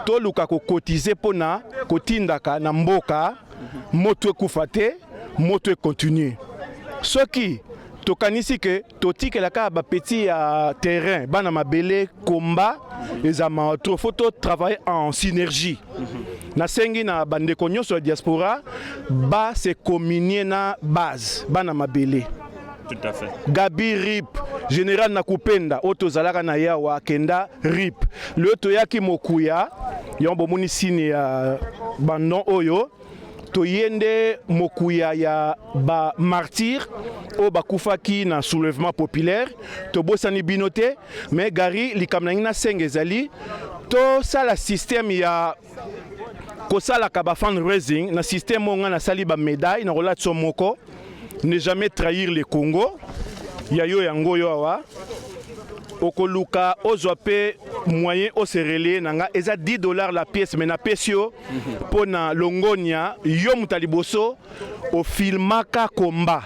to luka ko cotiser pona kotindaka na mboka moto ekufa te moto continue soki tokanisi ke totikelaka ba petit terrain bana mabele combat ezama trop faut travailler en synergie na sengi na bandeko nyonso ya diaspora ba se communier na base bana mabele. Tout à fait. Gabi Rip, général Nakupenda, Oto Zalaka na yawa Kenda Rip. Le Toyaki Mokuya, yombo moni sini ya bandon oyo. Toyende Mokuya ya ba martyr o bakufaki na soulèvement populaire. To bosani binote, mais Gary likamna sengezali. To sala système ya kosala kaba fundraising na système onga na sali ba médaille na relation moko. Ne jamais trahir le Congo. Yayo yango yo awa. Okoluka ozwape moyen oserele nanga eza $10 la pièce mais na pesio pona longonia yo mutaliboso o filmaka combat.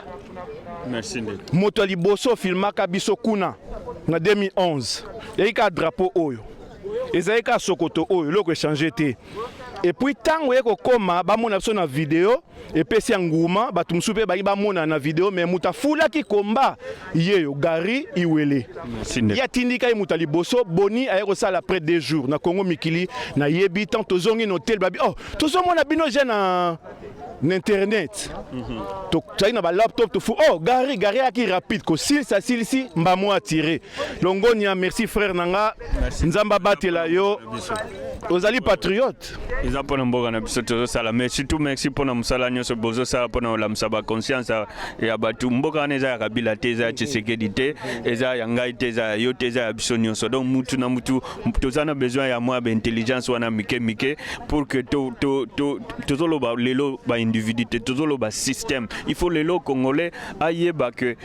Merci. Moto liboso filmaka biso kuna na 2011. Yaika drapeau oyo. Ezaika sokoto oyo loko échanger te. Et puis tant que koma ba mona biso na vidéo et pesi nguma ba tumsupe ba mona na vidéo mais muta fula ki komba yeyo Gary Iwele ya tindika muta liboso boni ayeko sala après 2 jours na Congo mikili na yebi tant tozongi no tel babi oh tozo mona bino jeune na internet to tsaina ba laptop to fu oh Gary aki rapide ko silsa silsi mbamo attirer longonia merci frère nanga nzamba batela yo ozali patriote ils apprennent mboka na biso tozo sala mais surtout merci pour na musala nyonso bozo sala pour la musaba conscience ya batu mboka na eza ya kabila te eza Tshisekedi te eza ya ngai te eza yo te eza ya biso nyonso donc mutu na mutu tozana besoin ya moi intelligence wana mike pour que tozo lo ba lelo ba individu te tozo lo ba système il faut lelo congolais ayeba que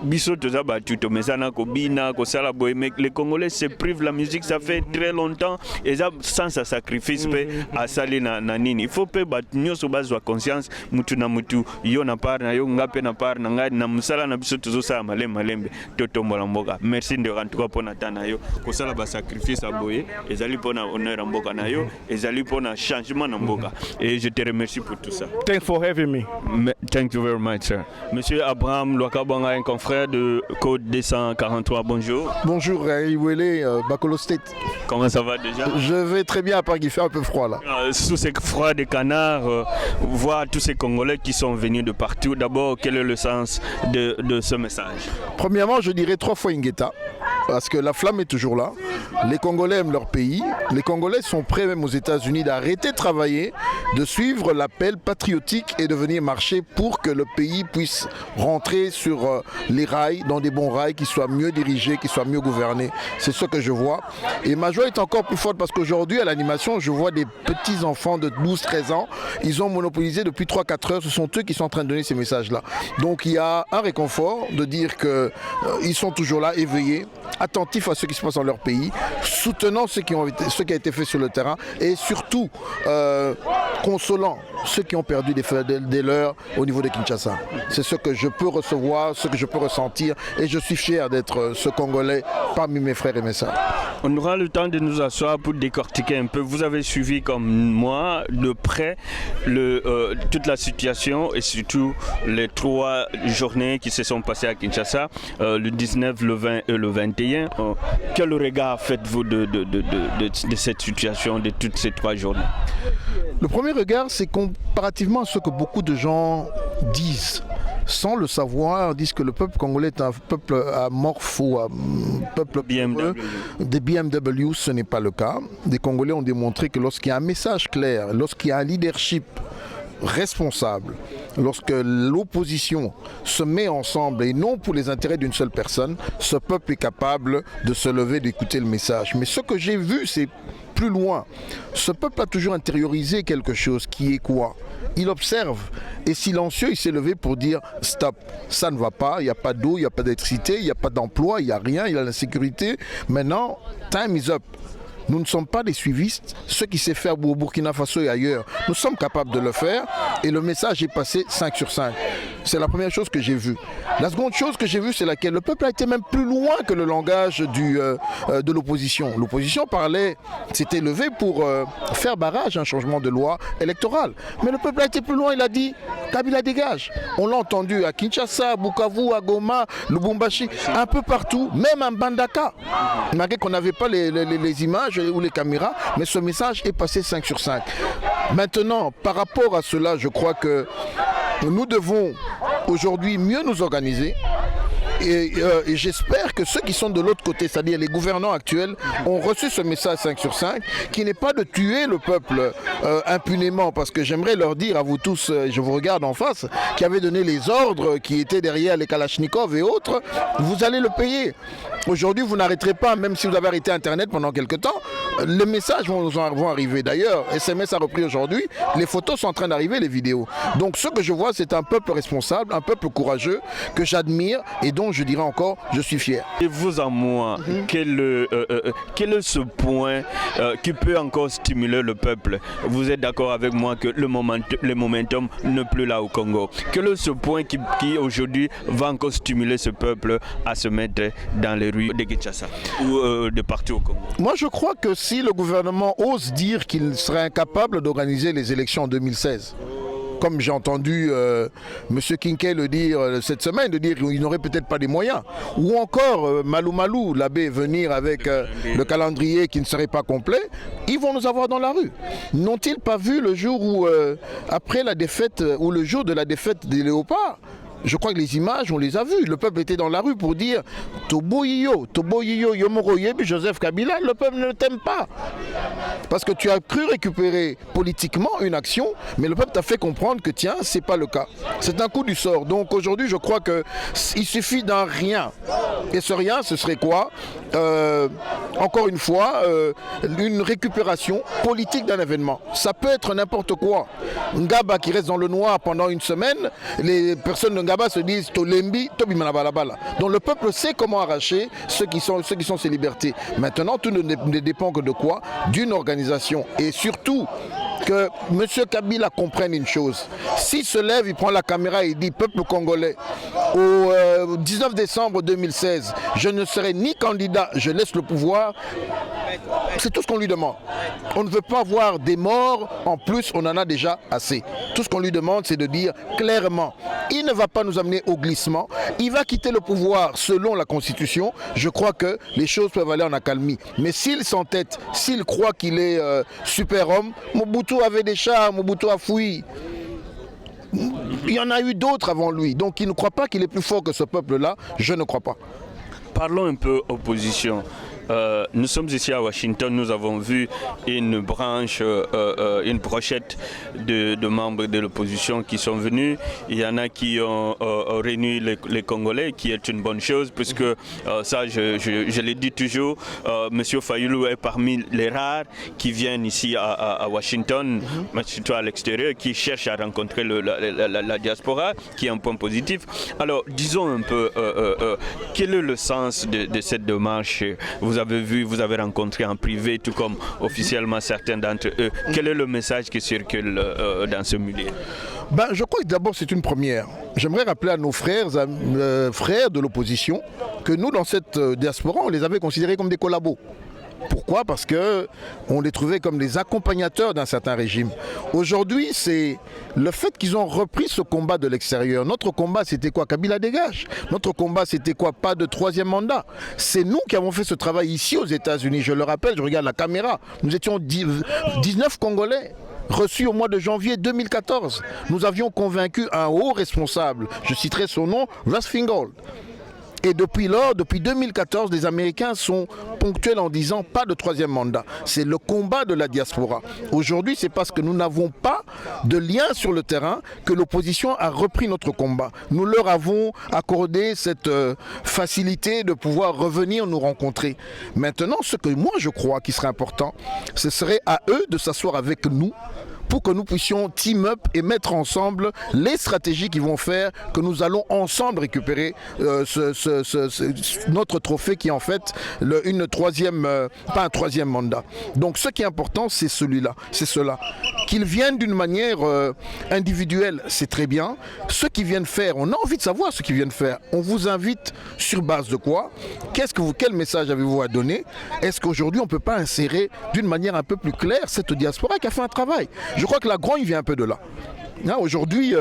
biso toza batu to mesana ko bina ko sala boy mais les congolais se privent la musique ça fait très longtemps eza sans sa sacrifice pe asali na nini. Il faut pe bat nyoso bazwa conscience mutu na mutu yo na part na yo ngape na part na ngai na musala na biso tuzosa malembe totombola mboka. Merci de rentrer pour natana yo kosala ba sacrifice aboye ezali pona honneur mboka na yo ezali pona changement na mboka et je te remercie pour tout ça. Thanks for having me. Thank you very much, sir. Monsieur Abraham Lwakabanga, un confrère de Code 243, bonjour. Bonjour, Iwele, Bacolo State. Comment ça va déjà? Je vais très bien, à part qu'il fait un peu froid là. Sous ces froids des canards, voir tous ces Congolais qui sont venus de partout. D'abord, quel est le sens de ce message? Premièrement, je dirais 3 fois Ingeta, parce que la flamme est toujours là. Les Congolais aiment leur pays. Les Congolais sont prêts même aux États-Unis d'arrêter de travailler, de suivre l'appel patriotique et de venir marcher pour que le pays puisse rentrer sur les rails, dans des bons rails, qui soient mieux dirigés, qui soient mieux gouvernés. C'est ce que je vois. Et ma joie est encore plus forte parce qu'aujourd'hui, à l'animation, je vois des petits enfants de 12-13 ans. Ils ont monopolisé depuis 3-4 heures. Ce sont eux qui sont en train de donner ces messages-là. Donc il y a un réconfort de dire qu'ils sont toujours là, éveillés, attentifs à ce qui se passe dans leur pays, soutenant ce qui a été fait sur le terrain et surtout consolant ceux qui ont perdu des leurs au niveau de Kinshasa. C'est ce que je peux recevoir, ce que je peux ressentir et je suis fier d'être ce Congolais parmi mes frères et mes sœurs. On aura le temps de nous asseoir pour décortiquer un peu. Vous avez suivi comme moi de près toute la situation et surtout les 3 journées qui se sont passées à Kinshasa, le 19, le 20 et le 21. Quel regard faites-vous de cette situation, de toutes ces 3 journées? Le premier regard, c'est comparativement à ce que beaucoup de gens disent, sans le savoir, disent que le peuple congolais est un peuple amorphe ou un peuple BMW. Des BMW, ce n'est pas le cas. Les Congolais ont démontré que lorsqu'il y a un message clair, lorsqu'il y a un leadership responsable, lorsque l'opposition se met ensemble et non pour les intérêts d'une seule personne, ce peuple est capable de se lever, d'écouter le message. Mais ce que j'ai vu, c'est plus loin. Ce peuple a toujours intériorisé quelque chose qui est quoi? Il observe et silencieux, il s'est levé pour dire stop, ça ne va pas, il n'y a pas d'eau, il n'y a pas d'électricité, il n'y a pas d'emploi, il n'y a rien, il y a l'insécurité. Maintenant, time is up. Nous ne sommes pas des suivistes. Ce qui s'est fait au Burkina Faso et ailleurs, nous sommes capables de le faire et le message est passé 5 sur 5. C'est la première chose que j'ai vue. La seconde chose que j'ai vue, c'est laquelle le peuple a été même plus loin que le langage de l'opposition. L'opposition s'était levé pour faire barrage à un changement de loi électorale. Mais le peuple a été plus loin, il a dit Kabila dégage. On l'a entendu à Kinshasa, à Bukavu, à Goma, Lubumbashi, un peu partout, même à Mbandaka. Malgré qu'on n'avait pas les images ou les caméras, mais ce message est passé 5 sur 5. Maintenant, par rapport à cela, je crois que nous devons aujourd'hui mieux nous organiser. Et j'espère que ceux qui sont de l'autre côté, c'est-à-dire les gouvernants actuels, ont reçu ce message 5 sur 5, qui n'est pas de tuer le peuple impunément, parce que j'aimerais leur dire à vous tous, je vous regarde en face, qui avaient donné les ordres, qui étaient derrière les Kalachnikov et autres, vous allez le payer. Aujourd'hui, vous n'arrêterez pas, même si vous avez arrêté Internet pendant quelques temps, les messages vont arriver. D'ailleurs, SMS a repris aujourd'hui, les photos sont en train d'arriver, les vidéos. Donc ce que je vois, c'est un peuple responsable, un peuple courageux, que j'admire et dont je dirais encore, je suis fier. Et vous à moi, quel est ce point qui peut encore stimuler le peuple? Vous êtes d'accord avec moi que le momentum n'est plus là au Congo? Quel est ce point qui aujourd'hui va encore stimuler ce peuple à se mettre dans les rues de Kinshasa ou de partout au Congo? Moi je crois que si le gouvernement ose dire qu'il serait incapable d'organiser les élections en 2016, comme j'ai entendu M. Kinké le dire cette semaine, de dire qu'il n'aurait peut-être pas les moyens. Ou encore Malou Malou, l'abbé, venir avec le calendrier qui ne serait pas complet, ils vont nous avoir dans la rue. N'ont-ils pas vu le jour où, après la défaite, ou le jour de la défaite des Léopards, je crois que les images, on les a vues. Le peuple était dans la rue pour dire Toboyiyo, Yomoroyebi, Joseph Kabila, le peuple ne t'aime pas. Parce que tu as cru récupérer politiquement une action, mais le peuple t'a fait comprendre que tiens, c'est pas le cas. C'est un coup du sort. Donc aujourd'hui, je crois qu'il suffit d'un rien. Et ce rien, ce serait quoi? Encore une fois, une récupération politique d'un événement. Ça peut être n'importe quoi. Ngaba qui reste dans le noir pendant une semaine, les personnes de Lingaba se disent Tolembi, Tobimana Balabala. Donc le peuple sait comment arracher ceux qui sont ses libertés. Maintenant, tout ne dépend que de quoi? D'une organisation. Et surtout, que M. Kabila comprenne une chose. S'il se lève, il prend la caméra et il dit peuple congolais, au 19 décembre 2016, je ne serai ni candidat, je laisse le pouvoir. C'est tout ce qu'on lui demande. On ne veut pas voir des morts, en plus on en a déjà assez. Tout ce qu'on lui demande, c'est de dire clairement, il ne va pas nous amener au glissement, il va quitter le pouvoir selon la Constitution. Je crois que les choses peuvent aller en accalmie. Mais s'il s'entête, s'il croit qu'il est super-homme, Mobutu avait des chars, Mobutu a fui. Il y en a eu d'autres avant lui. Donc il ne croit pas qu'il est plus fort que ce peuple-là. Je ne crois pas. Parlons un peu opposition. Nous sommes ici à Washington, nous avons vu une branche, une brochette de membres de l'opposition qui sont venus. Il y en a qui ont réuni les Congolais, qui est une bonne chose, puisque ça, je l'ai dit toujours, M. Fayulu est parmi les rares qui viennent ici à Washington, surtout à l'extérieur, qui cherchent à rencontrer la diaspora, qui est un point positif. Alors, disons un peu, quel est le sens de cette démarche? Vous avez vu, vous avez rencontré en privé, tout comme officiellement certains d'entre eux. Quel est le message qui circule dans ce milieu? Je crois que d'abord c'est une première. J'aimerais rappeler à nos frères de l'opposition que nous, dans cette diaspora, on les avait considérés comme des collabos. Pourquoi? Parce qu'on les trouvait comme des accompagnateurs d'un certain régime. Aujourd'hui, c'est le fait qu'ils ont repris ce combat de l'extérieur. Notre combat, c'était quoi? Kabila dégage. Notre combat, c'était quoi? Pas de troisième mandat. C'est nous qui avons fait ce travail ici aux États-Unis. Je le rappelle, je regarde la caméra. Nous étions 19 Congolais reçus au mois de janvier 2014. Nous avions convaincu un haut responsable, je citerai son nom, Russ Feingold. Et depuis lors, depuis 2014, les Américains sont ponctuels en disant pas de troisième mandat. C'est le combat de la diaspora. Aujourd'hui, c'est parce que nous n'avons pas de lien sur le terrain que l'opposition a repris notre combat. Nous leur avons accordé cette facilité de pouvoir revenir nous rencontrer. Maintenant, ce que moi je crois qui serait important, ce serait à eux de s'asseoir avec nous pour que nous puissions team up et mettre ensemble les stratégies qui vont faire que nous allons ensemble récupérer notre trophée qui est en fait pas un troisième mandat. Donc ce qui est important, c'est celui-là, c'est cela. Qu'ils viennent d'une manière individuelle, c'est très bien. Ceux qui viennent faire, on a envie de savoir ce qu'ils viennent faire. On vous invite sur base de quoi? Quel message avez-vous à donner? Est-ce qu'aujourd'hui on ne peut pas insérer d'une manière un peu plus claire cette diaspora qui a fait un travail? Je crois que la grogne vient un peu de là. Aujourd'hui,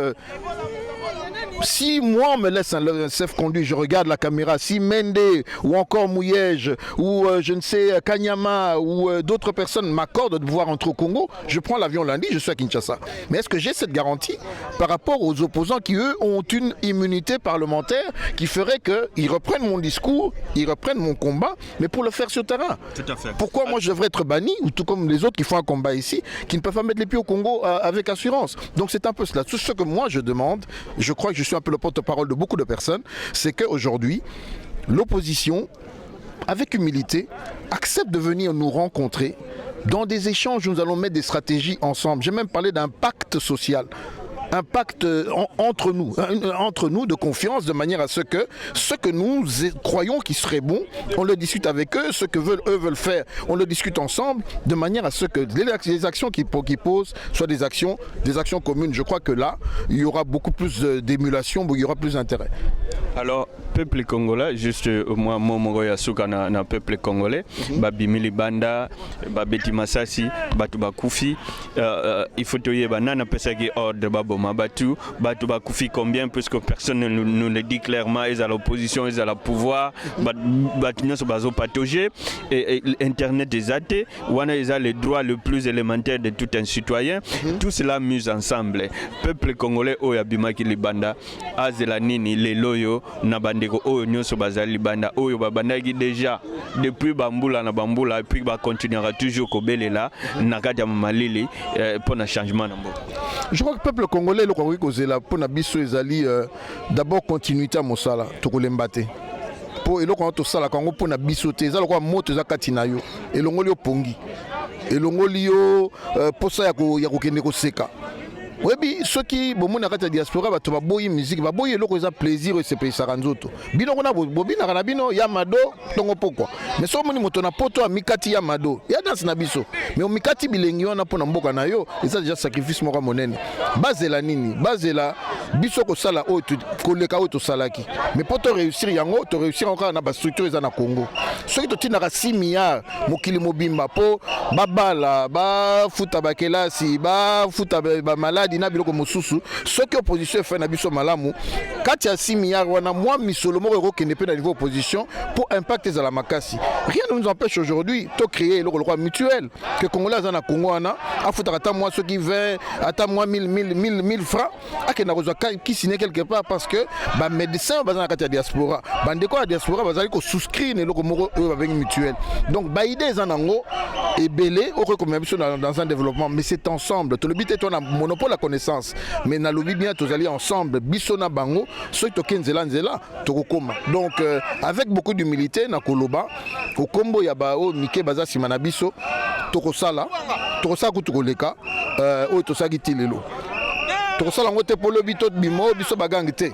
si moi on me laisse un chef-conduit, je regarde la caméra, si Mende ou encore Mouyej ou je ne sais Kanyama ou d'autres personnes m'accordent de pouvoir entrer au Congo, je prends l'avion lundi, je suis à Kinshasa. Mais est-ce que j'ai cette garantie par rapport aux opposants qui eux ont une immunité parlementaire qui ferait qu'ils reprennent mon discours, ils reprennent mon combat, mais pour le faire sur le terrain? Tout à fait. Pourquoi moi je devrais être banni, ou tout comme les autres qui font un combat ici, qui ne peuvent pas mettre les pieds au Congo avec assurance? Donc c'est un peu cela. Tout ce que moi je demande, je crois que je suis un peu le porte-parole de beaucoup de personnes, c'est qu'aujourd'hui, l'opposition, avec humilité, accepte de venir nous rencontrer. Dans des échanges, nous allons mettre des stratégies ensemble. J'ai même parlé d'un pacte social. Un pacte entre nous de confiance, de manière à ce que nous croyons qui serait bon, on le discute avec eux, ce que eux veulent faire, on le discute ensemble, de manière à ce que les actions qu'ils posent soient des actions communes. Je crois que là, il y aura beaucoup plus d'émulation, il y aura plus d'intérêt. Alors, peuple congolais, juste moi, mon yasuka na peuple congolais, Babimili Banda, Babeti Masasi, Batuba Koufi, il faut te dire, nana pesagi ordre babo mabatu, Batuba Koufi combien, puisque personne ne nous le dit clairement, ils à l'opposition, ils à la pouvoir, Batunya se baso patogé, et Internet des athées, wana ils a les droits le plus élémentaire de tout un citoyen, tout cela mise ensemble. Peuple congolais, Oyabimaki Libanda, Azelanini, les loyaux, Nabandeko, Oyo Nyoso Bazali Banda, Oyo Babandaki déjà, depuis Bambula na Bambula, et puis va continuera toujours Kobelela, Nakata Malili, pour un changement. Je crois que le peuple congolais, le Kongolais, pour Nabiso Ezali, d'abord continuité à Mosala, Tokolembate. Pour eloko na tosala kango pour na biso te eza lokwa moto eza kati na yo elongoli yo pongi elongoli yo posa ya kokende koseka webi aujourd'hui soki bomona kati ya diaspora bato baboyi musique baboyi eloko eza plaisir esepelisa nzoto bino kona bobinaka na bino ya mado tongo pokwa mais so moni moto na poto amikati ya mado ya danse na biso mais omikati bilengi wana mpona mboka na yo eza déjà sacrifice moko monene bazela nini bazela biso kosala oyo koleka oyo tosalaki mais po to réussir yango to réussir encore na bastructure eza na Congo soki totindaka 6 milliards mokili mobimba po babala bafuta bakelasi bafuta bamaladi na biloko mosusu soki opposition efe na biso malamu kati ya 6 milliards wana mwa misolo moko ekokende mpe na niveau opposition pour impact ezala makasi rien ne nous empêche aujourd'hui to créer eloko lokwa mutuel que Congolais aza na Congo wana afutaka ata mwa soki 20 ata mwa 1000 francs akenda kozwa qui signé quelque part parce que ba médecin baza na kati ya diaspora bandeko ya diaspora bazali ko souscrire ne loko moko avec mutuel donc ba idée eza nango ebele oko comme biso dans un développement mais c'est ensemble to le but est on a monopole la connaissance mais na lobi bien tous alliés ensemble biso na bango so to kenzela nzela to kokoma donc avec beaucoup d'humilité na koloba ko kombo ya ba o mike baza sima na biso to kosala kutu koleka o to sagiti lelo tokosala ngo te polo bito bimo biso bagangi te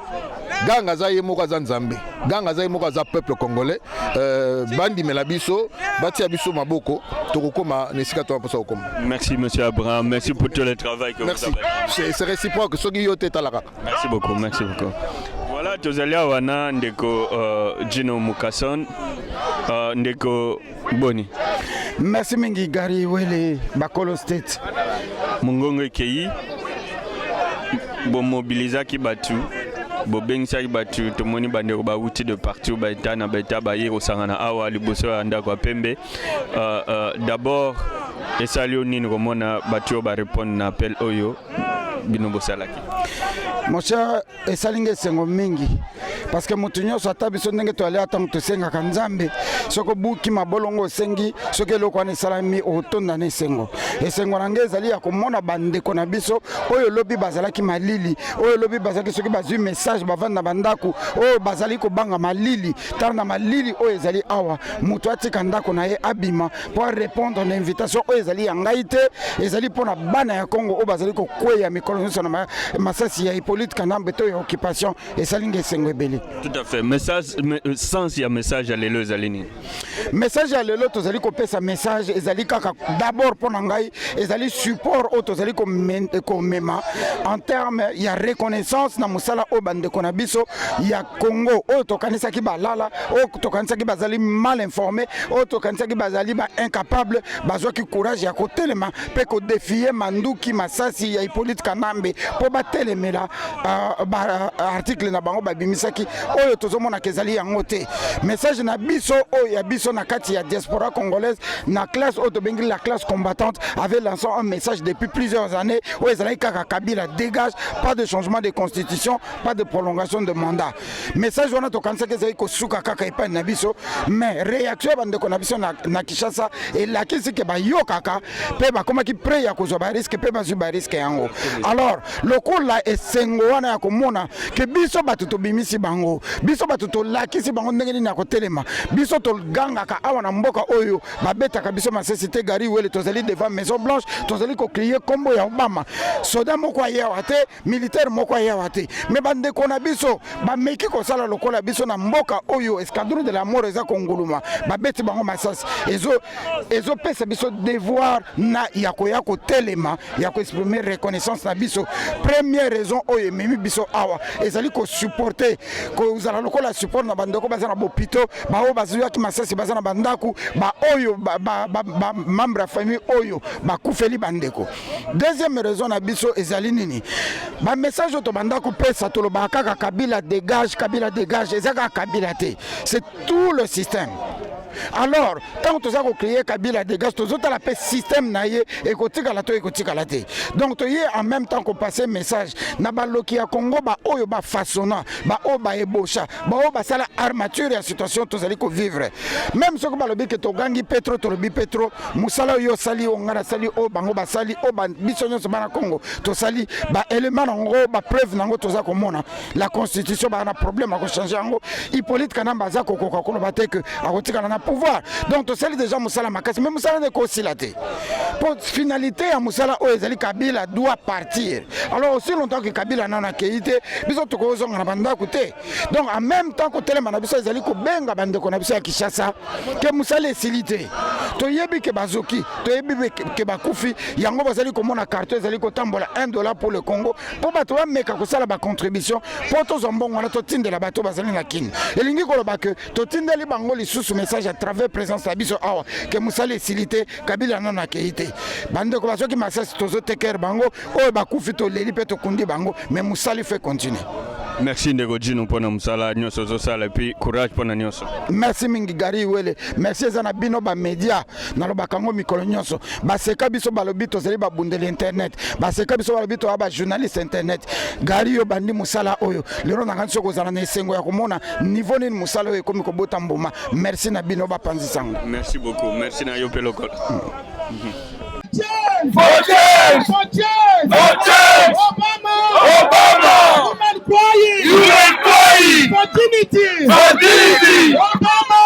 ganga za yemo kwa nzambe ganga za yemo kwa peuple congolais bandi mela biso batia biso maboko tokokoma nesika to aposa okoma. Merci monsieur Abraham, merci pour tout le travail que merci. Vous avez. C'est réciproque soki yo te talaka. Merci beaucoup, merci beaucoup. Voilà, tozalia wana ndeko Gino Mukason ndeko Boni. Merci mingi Gary Wele Bakolo State. Mungongo Kei bon mobilisaki batu bobengisaki batu tomoni bandeko bauti de partout baeta na baeta baye kosangana awa liboso ya ndako ya pembe d'abord esali o nini komona batu oyo barépondre na appel oyo bino bosalaki. Mon cher esalinga esengo mingi parce que moto nyonso ata biso ndenge toali atango tosengaka nzambe soko buki mabolongo osengi soki eloko wana esalami otonda na esengo na nge ezali ya komona bandeko na biso oyo lobi bazalaki malili oyo lobi bazalaki soki bazwi message bavanda na bandako oyo bazali kobanga malili tala na malili oyo ezali awa moto atika ndako na ye abima pour répondre na invitation oyo ezali ya ngai te ezali mpona bana ya Congo oyo bazali kokweya mikolo nyonso na masasi ya Hippolyte Kanambe to ya occupation esalinga esengo ebele. Tout à fait. Message, sans y a message à l'élo ezalini. Message à l'élo tozali kopesa message ezali kaka d'abord pour ngai ezali support o tozali ko mema en terme ya reconnaissance na musala o bande konabiso ya Congo o tokanisa ki balala o tokanisa ki bazali mal informé o tokanisa ki bazali ba incapable bazwa ki courage ya kotelema pe ko défier manduki masasi ya Hippolyte Kanambe po batelemela article na bango babimisaki oyo tozomona kezali yango te message na biso oyo ya biso na kati ya diaspora congolaise na classe oyo tobengi la classe combattante avait lancé un message depuis plusieurs années oyo ezalaki kaka Kabila dégage, pas de changement de constitution, pas de prolongation de mandat message wana tokanisaki ezali kosuka kaka epai na biso mais réaction ya bandeko na biso na Kinshasa elakisi ke bayokaka mpe bakomaki prêt ya kozwa bariske mpe bazwi bariske yango alors lokola esengo wana ya komona ke biso bato tobimisi bango biso bato tolakisi bango ndenge nini ya kotelema biso togangaka awa na mboka oyo babetaka biso masesi te Gary Wele tozali devant Maison Blanche tozali kokrie kombo ya Obama soda moko ayawa te militaire moko ayawa te me bandeko na biso bameki kosala lokola biso na mboka oyo escadron de la mort eza konguluma babeti bango masasi ezopesa biso devoir na ya koya kotelema ya koexprimer reconnaissance na biso première raison oyo ememi biso awa ezali kosupporter kozala lokola support na bandeko baza na bopito baoyo bazwaki masasi baza na bandaku baoyo membre ya famille oyo bakufeli bandeko deuxième raison na biso ezali nini bamessage oyo tobanda kopesa tolobaka kaka Kabila dégage ezaka Kabila te c'est tout le système. Alors, tant que tu as créé Kabila dégage, tu as la système naïe et kotikala to et kotikala te. Donc tu es en même temps qu'on passe message. Nabaloki ya Congo ba oyo ba façonna, ba o ba ebocha, ba o ba sala armature ya situation to zali ko vivre. Même ce que ba lobi que to gangi pétro to lobi pétro, musala yo sali o ngara sali o bango ba sali o ba bisonyo so bana Congo, to sali ba élément ngo ba preuve nango to za komona. La constitution ba na problème a ko changer ngo. Hippolyte Kanamba za ko ko ko ba te que a kotikala na pouvoir. Donc tu sais déjà Moussala Makasi, mais Moussala n'est qu'aussi là. Pour finalité, Moussala Oezali Kabila doit partir. Alors aussi longtemps que Kabila n'a pas quitté, bisous tout cause on a banda côté. Donc en même temps que télé manabiso Ezali ko benga bande ko nabiso ya Kinshasa, que Moussala est silité. To yebi ke bazoki, to yebi ke bakufi, yango bazali ko mona carte ezali ko tambola $1 pour le Congo. Pour bato wa meka ko sala ba contribution, pour to zombongo na to tindela bato bazali na kin. Elingi ko loba ke to tindeli bango lisusu message à travers présence à biso awa que Moussala est silité, Kabila non a quitté. Bande ko bazoki masasi tozo teker bango, o bakufi to leli pe to kundi bango, mais Moussala fait continuer. Merci Ndeko Djino pour Moussala nyoso zosala et puis courage pour nyoso. Merci mingi Gary Wele. Merci zana bino ba media na lo bakango mikolo nyoso. Ba seka biso balobi to zeli ba bundeli internet. Ba seka biso balobi to ba journaliste internet. Gary yo bandi Moussala oyo. Lero na kanso ko zana na esengo ya komona niveau ni Moussala oyo komi ko bota mboma. Merci na bino ba panzi sango. Merci beaucoup. Merci na yo peloko. Obama! Human crying! Fertility! Obama!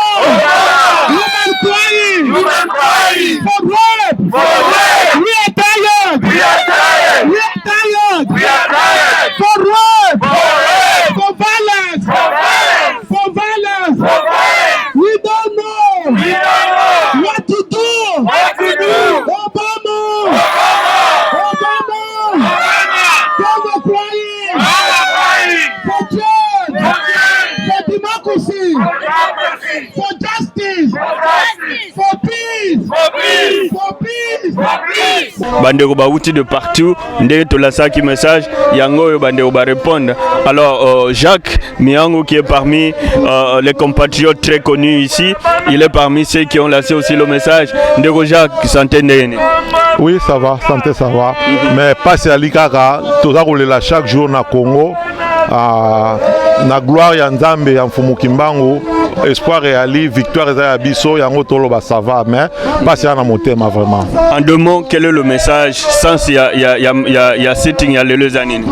Human crying! For rape! We are tired! For rape! For violence! We don't know! What to do! Obama! For democracy, for justice, for peace. Bandeko bauti de partout, nde tolasa ki message yango yo bandeko ba répondre. Alors Jacques Miango qui est parmi les compatriotes très connus ici, il est parmi ceux qui ont lancé aussi le message. Ndeko Jacques, santé ndene. Oui, ça va, santé ça va. Mais pas c'est alikaka, toza kolela chaque jour na Congo. Na gloire ya Nzambe ya Mfumu Kimbangu, espoir réali, victoire ya biso yango toloba ça va, mais pas c'est na motema vraiment. En deux mots, quel est le message sans ya sitting ya lelo zanini?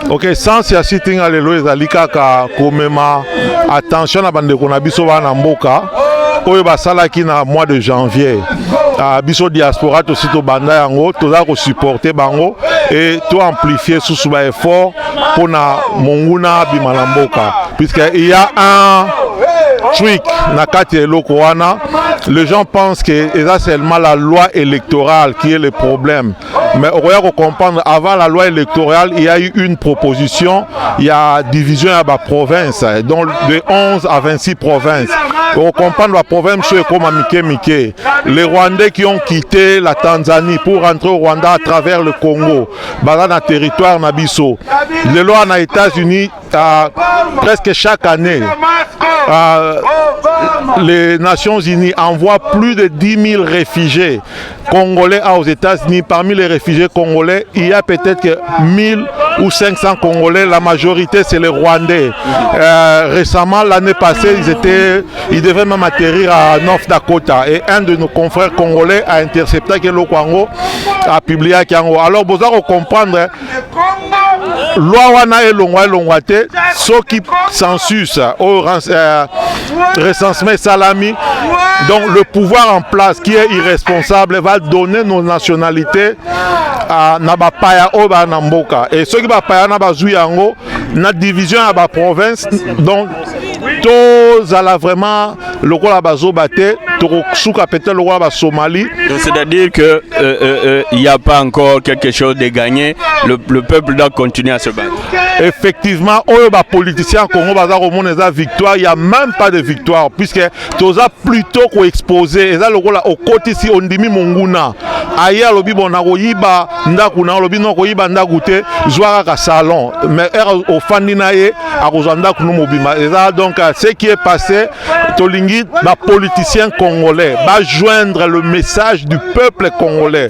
OK, sans ya sitting ya lelo ezalikaka komema attention na bandeko na biso bana mboka oyo basalaki na mois de janvier. Biso diaspora to sito banda yango toza ko supporter bango et to amplifier sous ba effort pour na monguna bimala mboka, puisque il y a un trick na kati eloko wana. Les gens pensent que c'est seulement la loi électorale qui est le problème, mais on doit comprendre, avant la loi électorale il y a eu une proposition, il y a division à la province, donc de 11 à 26 provinces. On comprend la province comme Mike. Les Rwandais qui ont quitté la Tanzanie pour rentrer au Rwanda à travers le Congo, dans le territoire Nabiso. Les lois aux États-Unis, presque chaque année, les Nations Unies envoient plus de 10 000 réfugiés congolais aux États-Unis. Parmi les réfugiés congolais, il y a peut-être que 1000 ou 500 Congolais. La majorité, c'est les Rwandais. Récemment, l'année passée, ils devaient même atterrir à North Dakota. Et un de nos confrères congolais a intercepté que le Congo a publié à Kiango. Alors, vous allez comprendre, loi wana elongwate, ceux qui censusent au recensement salami, donc le pouvoir en place qui est irresponsable va donner nos nationalités à Nabapaya Oba Namboka. Et ceux qui va paya Nabazoui Yango, na division à la province, donc tous à la vraiment le roi Bazo Baté, Souka peut-être le roi Somalie. C'est-à-dire que il n'y a pas encore quelque chose de gagné, le peuple doit continuer à se battre. Effectivement, les politiciens Congo Bazar au monde victoire, il n'y a même pas de victoire, puisque tous a plutôt exposé, et ça le rôle au côté ici on dit monguna. Ailleurs le bibo na koyiba ndakuna le bino koyiba ndakute zwara ka salon, mais au fandinaye a kozanda kuno mobima. Et ça donc ce qui est passé, Tolingi, les politiciens congolais va joindre le message du peuple congolais.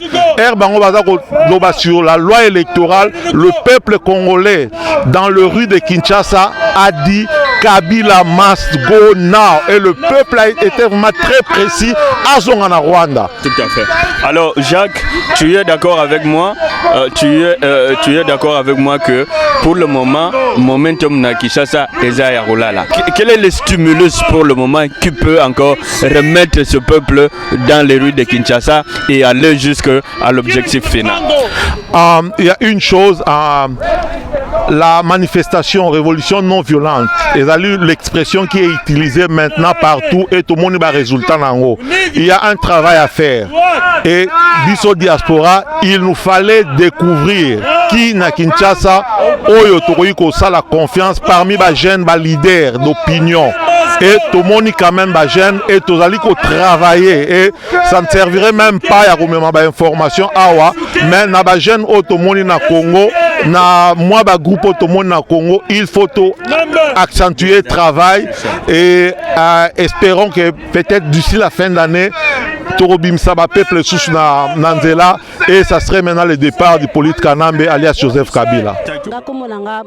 Sur la loi électorale, le peuple congolais dans le rue de Kinshasa a dit Kabila must go now. Et le peuple a été vraiment très précis à Rwanda. Tout à fait. Alors Jacques, tu es d'accord avec moi tu es d'accord avec moi que pour le moment, Momentum na Kinshasa eza ya rolala. Quel est le stimulus pour le moment qui peut encore remettre ce peuple dans les rues de Kinshasa et aller jusqu'à l'objectif final? Il y a une chose, la manifestation, révolution non violente, et l'expression qui est utilisée maintenant partout et tout le monde a résultat en haut. Il y a un travail à faire. Et Biso Diaspora, il nous fallait découvrir qui na Kinshasa, Oyo Toroiko, ça la confiance parmi les jeunes, les leaders d'opinion. Et tout le monde quand même les jeunes et tout allez travailler. Et ça ne servirait même pas à remettre l'information awa, mais na les jeunes au tout le monde na Congo, na moi ba groupe au tout le monde na Congo, il faut accentuer le travail et espérons que peut-être d'ici la fin d'année Torobim Saba peuple sous Nanzela et ça serait maintenant le départ du Polyte Kanambe alias Joseph Kabila.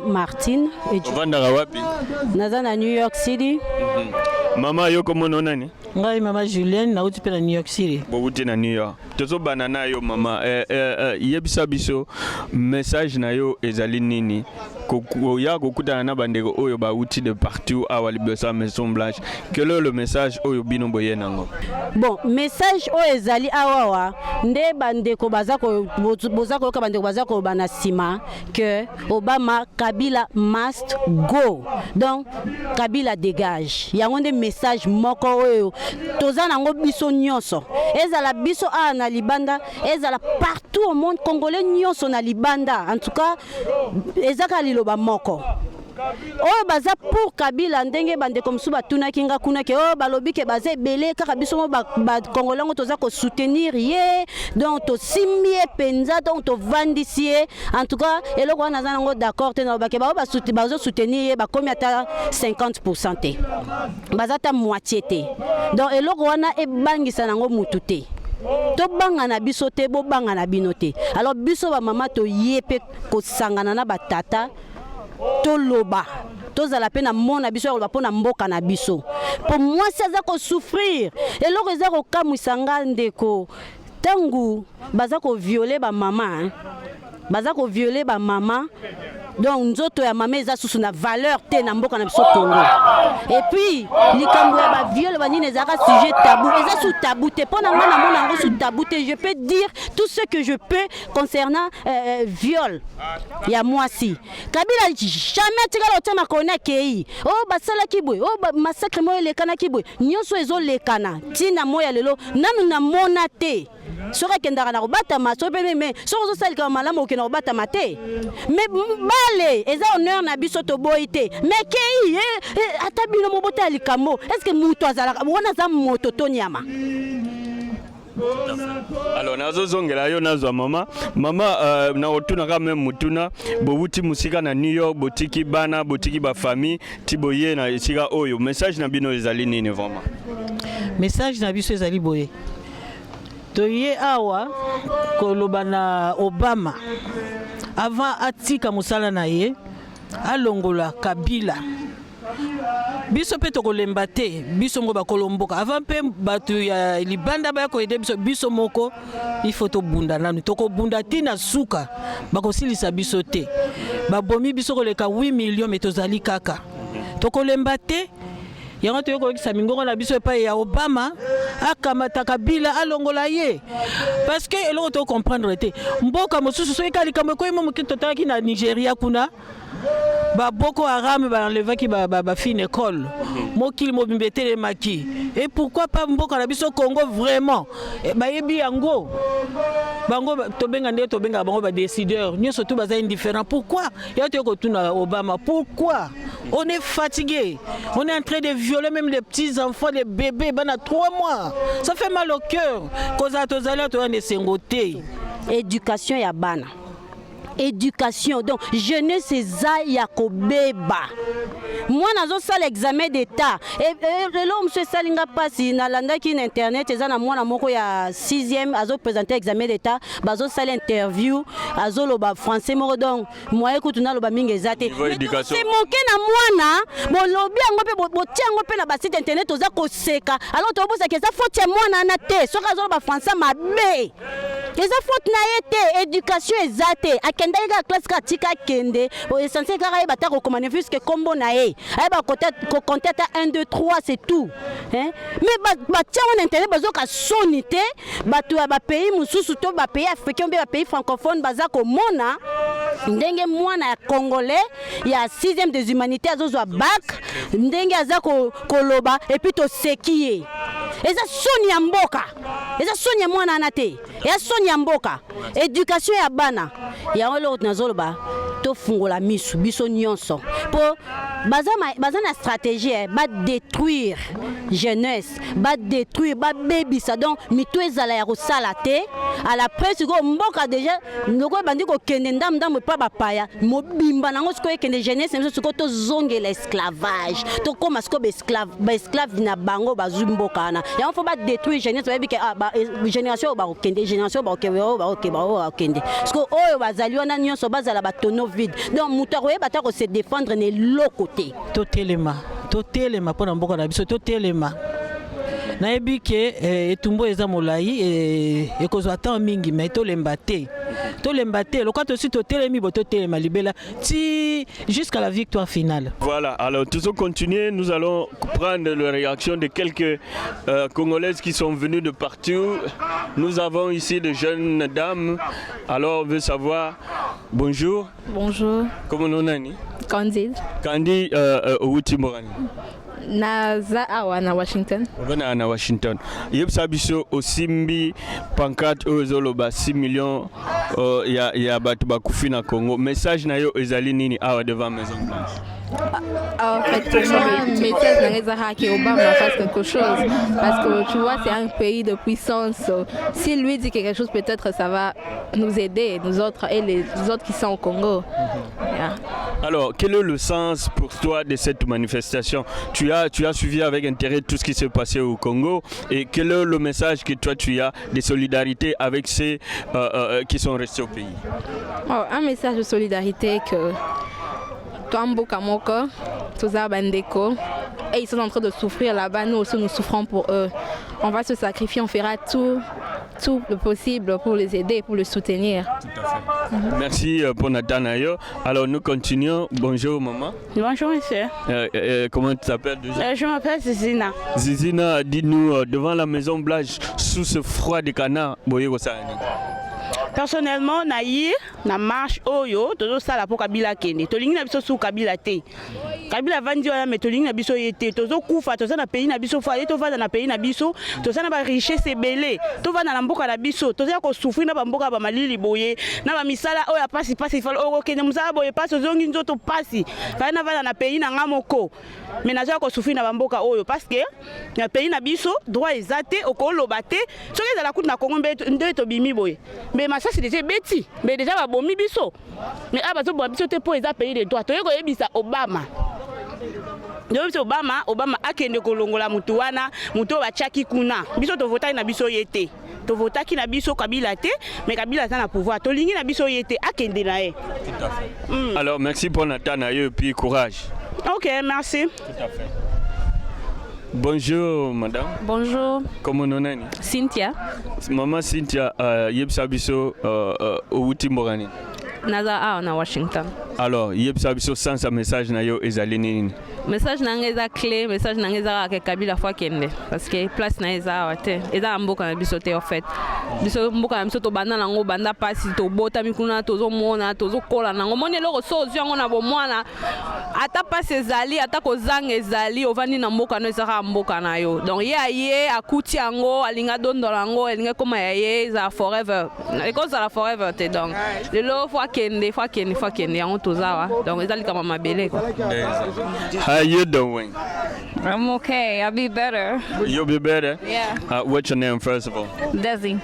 Martine et Nazana New York City. Maman yo komo nonani? Ngai mama Julienne na uti na New York City. Bobuti na New York. Tozo banana yo mama yebisa biso message na yo ezali nini? Ya kokuta na bandeko oyo ba uti de partout à Walibesa Maison Blanche. Quel est le message oyo bino boye nango? Bon, message oyo ezali awawa nde bandeko bazako bozako ka bandeko bazako bana sima que Obama Kabila must go. Donc Kabila dégage. Ya ngonde message moko oyo toza nango biso nyonso. Ezala biso a na libanda, ezala partout au monde congolais nyonso na libanda. En tout cas, ezaka liloba moko. Oh baza pour Kabila ndenge bande comme suba tuna kinga kuna ke oh balobi ke baza belé kaka biso ba congolais ngo toza ko soutenir ye donc to simie penza donc to vandisie en tout cas eloko wana za ngo d'accord te na ba ke ba soutenir ye ba komi ata 50% te baza ta moitié te donc eloko wana e bangisa nango mutu te to banga na biso te bo banga na bino te alors biso ba mama to yepe ko sangana na batata to loba tozala pe na mona biso ya pona mboka na biso pour moi ça za ko souffrir et lo reza ko kamwisa ndeko tangu baza ko violer ba mama baza ko violer ba mama donc nzoto ya mama eza susu na valeur te na mboka na biso Congo et puis likambo ya ba viol ba nini ezaka sujet tabou eza sous tabou te pona ngana mona ngo sous tabou te je peux dire tout ce que je peux concernant viol ya mwasi Kabila jamais tika lo tema kona kei oh basala kibwe oh massacre moyo lekana kibwe nyonso ezo lekana tina moya lelo nanu na mona te soka kendaka na kobata maso pe mais soka zo salika malamu okena kobata mate mais bale eza honneur na biso to boité mais kei ata bino mobota likambo est-ce que muto azala wona za moto to nyama. Alors nazo zongela yo nazo mama na otuna ka même mutuna bobuti musika na New York botiki bana botiki ba famille tiboye na esika oyo message na bino ezali nini vraiment? Message na biso ezali boye toye awa koloba na Obama avant atika musala na ye alongola Kabila biso pe tokolemba te biso ngo bakolomboka avant pe batu ya libanda ba ko ede biso moko il faut to bunda nanu tokobunda tina suka bakosilisa biso te babomi biso koleka 8 millions metozali kaka tokolemba te yango toyoko kisa mingongo na biso epai ya Obama akamata Kabila alongola ye parce que eloko to comprendre te mboka mosusu so ekali kamwe ko imo kitotaki na Nigeria kuna ba Boko Haram ba enlevaki ba fine école mokili mobimbetele maki et pourquoi pas mboka na biso Congo vraiment ba yebi yango bango to benga nde to benga bango ba décideur nyo surtout baza indifférent pourquoi ya to ko tuna Obama pourquoi on est fatigué on est en train de violer même les petits enfants les bébés bana 3 mois ça fait mal au cœur cause to zala to ne sengote éducation ya bana éducation. Donc jeunesse eza ya kobeba. Moi nazo sala examen d'état. Et là monsieur salinga pasi na landaki na internet eza na mwana moko ya 6e azo présenter examen d'état, bazo sala interview, azo loba français moko donc moi écoute na loba mingi ezate. C'est manqué na mwana, bon lobi yango pe bo tiango pe na ba site internet oza ko seka. Alors to bosa ke za faute ya mwana na te, soka azo loba français mabe. Eza faute na yete, éducation ezate. Akenda ega classe ka tika kende, o essentiel ka ba ta ko commander puisque combo na ye. Ay ba compter 1 2 3 c'est tout. Hein? Mais ba tiango na internet bazo ka sonité, ba to ba pays mususu to ba pays africain ba pays francophone baza ko mona ndenge mwana ya congolais ya 6e des humanités azozwa bac ndenge aza koloba et puis to sekiye. Eza soni ya mboka. Eza soni ya mwana na te. Ya soni ya mboka. Éducation ya bana. Ya olo nazoloba to fungola misu biso nyonso. Po baza na stratégie ba détruire jeunesse, ba détruire ba baby ça donc mito ezala ya kosala te. À la presse go mboka déjà ndoko bandi ko kende ndam pa ba paya mobimba nango siko kende jeunesse mso siko to zonge l'esclavage. To koma siko ba esclave na bango bazumboka na. Ya on faut ba détruire jeunesse ba bi ke génération ba kende génération ba kende. Siko oyo bazali wana nyonso bazala ba tono vide. Donc muto ko yeba ta ko se défendre ne lokote. Totelema pona mboka na biso totelema. Nayebi ke etumbo eza molai ekozwa temps mingi mais tolemba te lokwa to si totelemi bo totelema libela ti jusqu'à la victoire finale. Voilà, alors toujours continuer, nous allons prendre la réaction de quelques Congolaises qui sont venues de partout. Nous avons ici de jeunes dames. Alors on veut savoir, bonjour. Bonjour. Comment on est? Candide. Candide Outi Morani. Naza awa na Washington. Wana na Washington. Yeb sabiso osimbi pancarte ozoloba 6 millions ya batu bakufi na Congo. Message na yo ezali nini awa devant Maison Blanche? En fait, pour moi, message n'a que Obama fasse quelque chose. Parce que tu vois, c'est un pays de puissance. S'il lui dit quelque chose, peut-être ça va nous aider, nous autres et les autres qui sont au Congo. Yeah. Alors, quel est le sens pour toi de cette manifestation? Tu as suivi avec intérêt tout ce qui s'est passé au Congo. Et quel est le message que toi tu as de solidarité avec ceux qui sont restés au pays? Un message de solidarité que Mboka Moko, Toza Bandeko, et ils sont en train de souffrir là-bas, nous aussi nous souffrons pour eux. On va se sacrifier, on fera tout le possible pour les aider, pour les soutenir. Tout à fait. Merci pour Nathan Ayo. Alors nous continuons. Bonjour maman. Bonjour monsieur. Comment tu t'appelles déjà? Je m'appelle Zizina. Zizina, dis-nous, devant la Maison Blanche, sous ce froid de canard, personnellement, na marche oyo, tozo sala pour Kabila kende. Tolingi na biso sous Kabila te. Kabila vandi wana mais tolingi na biso yete. Tozo kufa, tozo na pays na biso fa, to va na pays na biso, tozo na ba richesse belé. To va na mboka na biso, tozo ko souffrir na ba mboka ba malili boye, na ba misala oya pasi fal oko kende musala boye pasi zongi nzoto pasi. Fa na va na pays na ngamoko. Mais na ko souffrir na ba mboka oyo parce que na pays na biso droit ezate okoloba te. Soki za la kutu na Congo nde to bimi boye. Mais ça c'est déjà bêtis, mais déjà va bomi biso. Mais abazo bo biso te po eza pays de droit. Toyeko yebisa Obama. Depuis Obama akende kolongola mutu wana, mutu bachaki kuna. Biso to vota na biso yete. To vota ki na biso Kabila te, mais Kabila za na pouvoir. To lingi na biso yete akende na ye. Tout à fait. Alors merci pour Nathan Ayo et puis courage. OK, merci. Tout à fait. Bonjour madame. Bonjour. Comment on est? Cynthia. Maman Cynthia, yebsa biso Outi Morani. Naza na Washington. Alors, yebsa biso sans sa message na yo ezali nini? Message nangeza clé, message nangeza ke Kabila fois kende parce que place na eza wate. Eza mboka na biso te en fait. Biso mboka na biso to banda nango banda pasi to bota mikuna tozo mona tozo kola nango moni loko so yango na bo mwana ata pasi ezali ata ko zanga ezali ovandi na mboka no ezaka mboka na yo. Donc ye akuti yango alinga dondola yango elinga koma ye za forever. Because la forever te donc. Le lo fois kende yango tozawa. Donc ezali kama mabele quoi. How you doing? I'm okay. I'll be better. You'll be better? Yeah. What's your name first of all? Desi.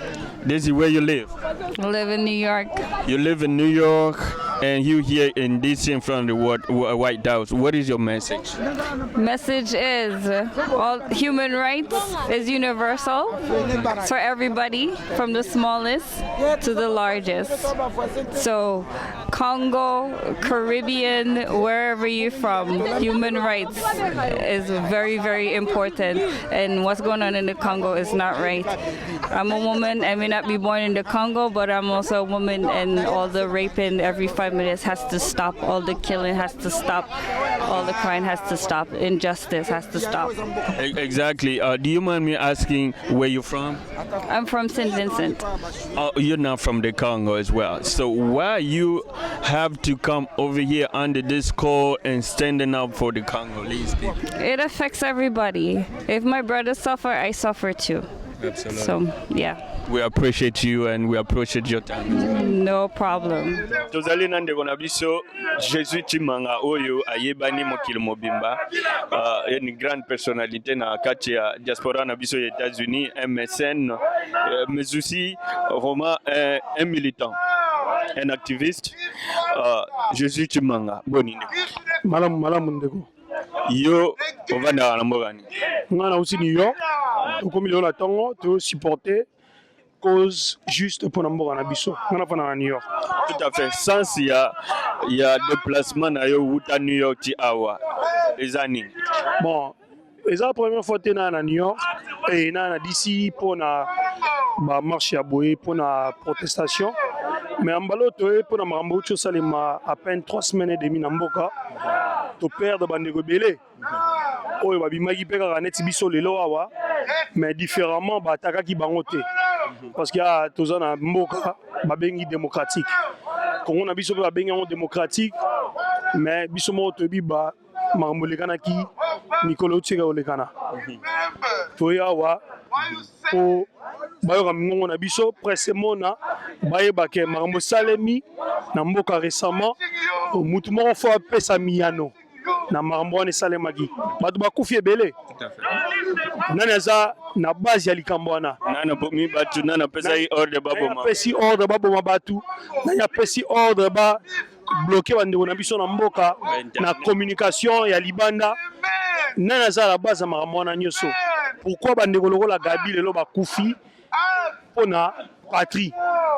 Daisy, where you live? I live in New York. You live in New York and you here in DC in front of the White House. What is your message? Message is all human rights is universal for everybody from the smallest to the largest. So Congo, Caribbean, wherever you're from, human rights is very, very important. And what's going on in the Congo is not right. I'm a woman, I may not be born in the Congo, but I'm also a woman, and all the raping every 5 minutes has to stop, all the killing has to stop, all the crime has to stop, injustice has to stop. Exactly. Do you mind me asking where you're from? I'm from St. Vincent. Oh, you're not from the Congo as well. So why you have to come over here under this call and standing up for the Congolese people? It affects everybody. If my brothers suffer, I suffer too. Absolutely. So, yeah. We appreciate you and we appreciate your time. No problem. Tozali na ndeko na biso Jésus Chimanga oyo ayebani mokili mobimba. Une grande personnalité na kati ya diaspora na biso ya États-Unis, un mécène, mais aussi vraiment un militant, un activiste. Jésus Chimanga. Boni ndeko. Malamu ndeko. Yo ovanda na mbogani. Ngana aussi New York. Comme il y a la tango, tu supporter cause juste pour n'importe Nabiso. On a fait à New York. Tout à fait. Sans il y a déplacement à New York ti awa. Les années. Bon, c'est la première fois que tu es à New York et na d'ici pour na marche à Boé pour na protestation. Mais en balo tu es pour na marambocho salema à peine 3 semaines et demie n'amboka. Tu perds de bande rebelle. Oyo babimaki pe kaka neti biso lelo awa mais différemment batakaki bango te parce qu'il y a toza na mboka babengi démocratique Congo na biso pe babengi yango démocratique mais biso moko toyebi ba makambo elekanaki mikolo otieka olekana toya awa po bayoka mingongo na biso presse mona bayebake makambo salemi na mboka récemment mutu moko fo apesa miyano na makambo wana esalemaki bato bakufi ebele nani aza na base ya likambo wana nani apesi ordre baboma bato nani apesi ordre babloke bandeko na biso na mboka na communication ya libanda nani aza la base ya makambo wana nyonso pourquoi bandeko lokola Gabi lelo bakufi mpona patrie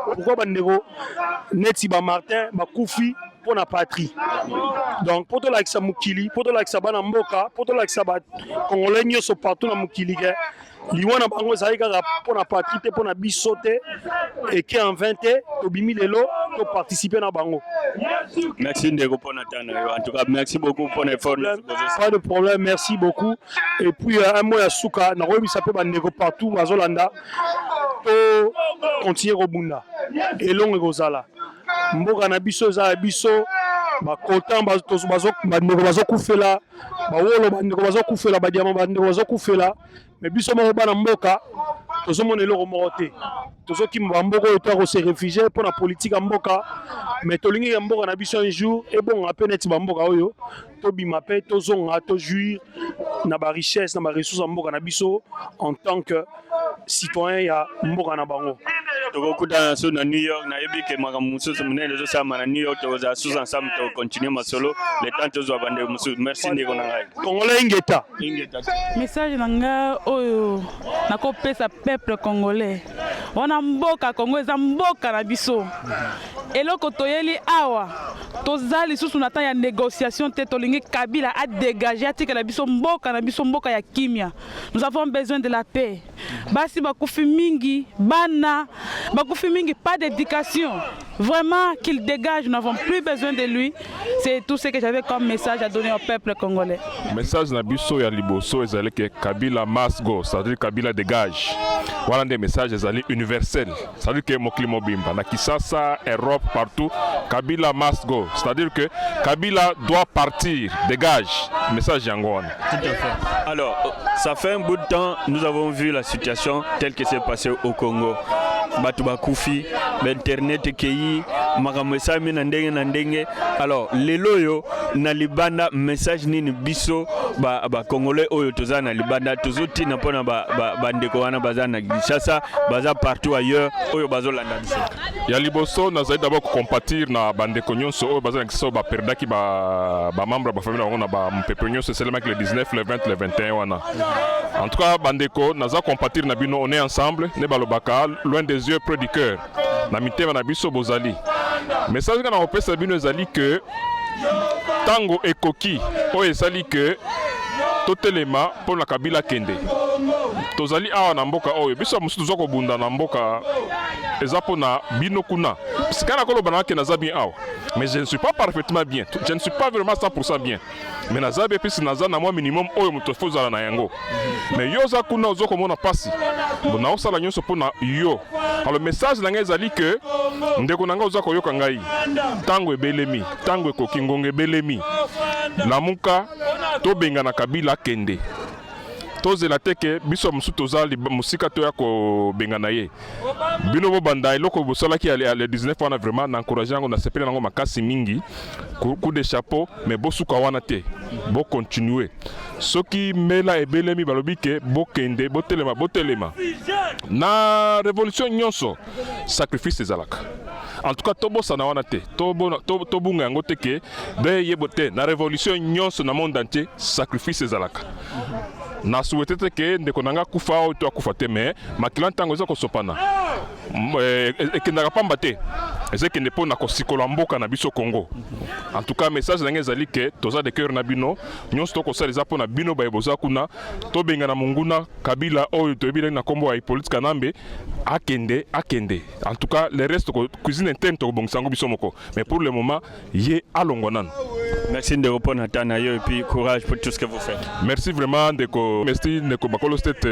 pourquoi bandeko neti Martin bakufi pour la patrie. Donc pour tout l'accès mukili, pour tout l'accès bana mboka, pour tout l'accès ba congolais nyoso partout na mukili ke liwana bango zaika pour la patrie te pour na bisote et qui en 20 to bimi lelo to participer na bango. Merci ndeko pour natana. En tout cas merci beaucoup pour l'effort. Pas de problème, merci beaucoup. Et puis un mot ya suka na robi sape bandeko partout bazolanda to continuer robunda. Et longue gozala. Mboka na biso za biso bakotan bandeko bazokufela bawolo bandeko bazokufela badiama bandeko bazokufela mais biso moko bana mboka tozomona eloko moko te tozokima bamboka oyo toya kose réfugié mpo na politique ya mboka mais tolingi ya mboka na biso un jour ebonga mpe neti bamboka oyo tobima mpe tozonga tojuire na barichesse na baressource ya mboka na biso en tant que citoyen ya mboka na bango. Tokokutana so na New York na yebike makambo mosusu munene ezosama na New York tokozala susu ensemble tokontinue masolo le temps tozwa bandeko mosusu. Merci ndeko na ngai congolais ingeta message na nga oyo nakopesa peuple congolais wana mboka Congo eza mboka na biso eloko toyeli awa toza lisusu na temps ya négociation te tolingi Kabila a dégagé atikela biso mboka na biso mboka ya kimia. Nous avons besoin de la paix. Basi bakufi mingi bana bakufi mingi pas d'éducation. Vraiment qu'il dégage, nous n'avons plus besoin de lui. C'est tout ce que j'avais comme message à donner au peuple congolais. Message na biso ya liboso ezali que Kabila must go, c'est-à-dire Kabila dégage. Voilà des messages ezali universels, c'est-à-dire que mokili mobimba na Kisasa, Europe, partout, Kabila must go, c'est-à-dire que Kabila doit partir, dégage. Message yangoane. Tout à fait. Alors, ça fait un bout de temps, nous avons vu la situation telle que c'est passée au Congo. Batouba Koufi, l'internet qui makambo esami na ndenge alors lelo yo na libanda message nini biso ba congolais oyo toza na libanda tozotina mpona bandeko wana baza na Kinshasa baza partout ailleurs oyo bazolanda biso ya liboso nazali d'abord compatir na bandeko nyonso oyo baza na Kinshasa baperdaki bamembre ya bafamile na bango na bampepe nyonso esalemaki le 19 le 20 le 21 wana en tout cas bandeko naza compatir na bino on est ensemble ne balobaka loin des yeux près du cœur na mitema na biso bozali message kana kopesa bino ezali que tango ekoki oyo ezali que totelema mpo na Kabila kende tozali awa na mboka oyo biso mosusu toza kobunda na mboka eza mpo na bino kuna sika na koloba nake naza bien awa mais je ne suis pas parfaitement bien je ne suis pas vraiment 100% bien mais naza bien pesi naza na mwa minimum oyo moto fo ozala na yango mais yo oza kuna oza komona mpasi bona osala nyonso mpo na yo alors message na ngai ezali que ndeko na ngai oza koyoka ngai ntango ebelemi ntango ekoki ngonga ebelemi lamuka tobenga na Kabila kende tozela teke biso mosusu toza mosika toya kobenga na ye bino bobanda eloko bosalaki ya le 19 wana vraiment na encourage yango na sepele nango makasi mingi coup de chapeau mais bosuka wana te bo continuer soki mela ebelemi balobi ke bokende botelema na révolution nyonso sacrifice ezalaka en tout cas tobosana wana te tobunga yango te ke de yebo te na révolution nyonso na monde entier sacrifice ezalaka na souhaité que ndeko nanga kufa o to akufa te mais makila ntango eza kosopana ekendaka pamba te ezekende mpo na kosikola mboka na biso Congo en tout cas message nange ezali ke toza de cœur na bino nyonso tokosala eza mpo na bino bayeboza kuna tobenga na monguna Kabila oyo toyebi na nkombo ya Hippolyte Kanambe akende en tout cas le reste cuisine interne tokobongisa yango biso moko mais pour le moment ye alongwa nanu. Merci de répondre à Tanayo et puis courage pour tout ce que vous faites. Merci vraiment merci Ndeko Bakolo State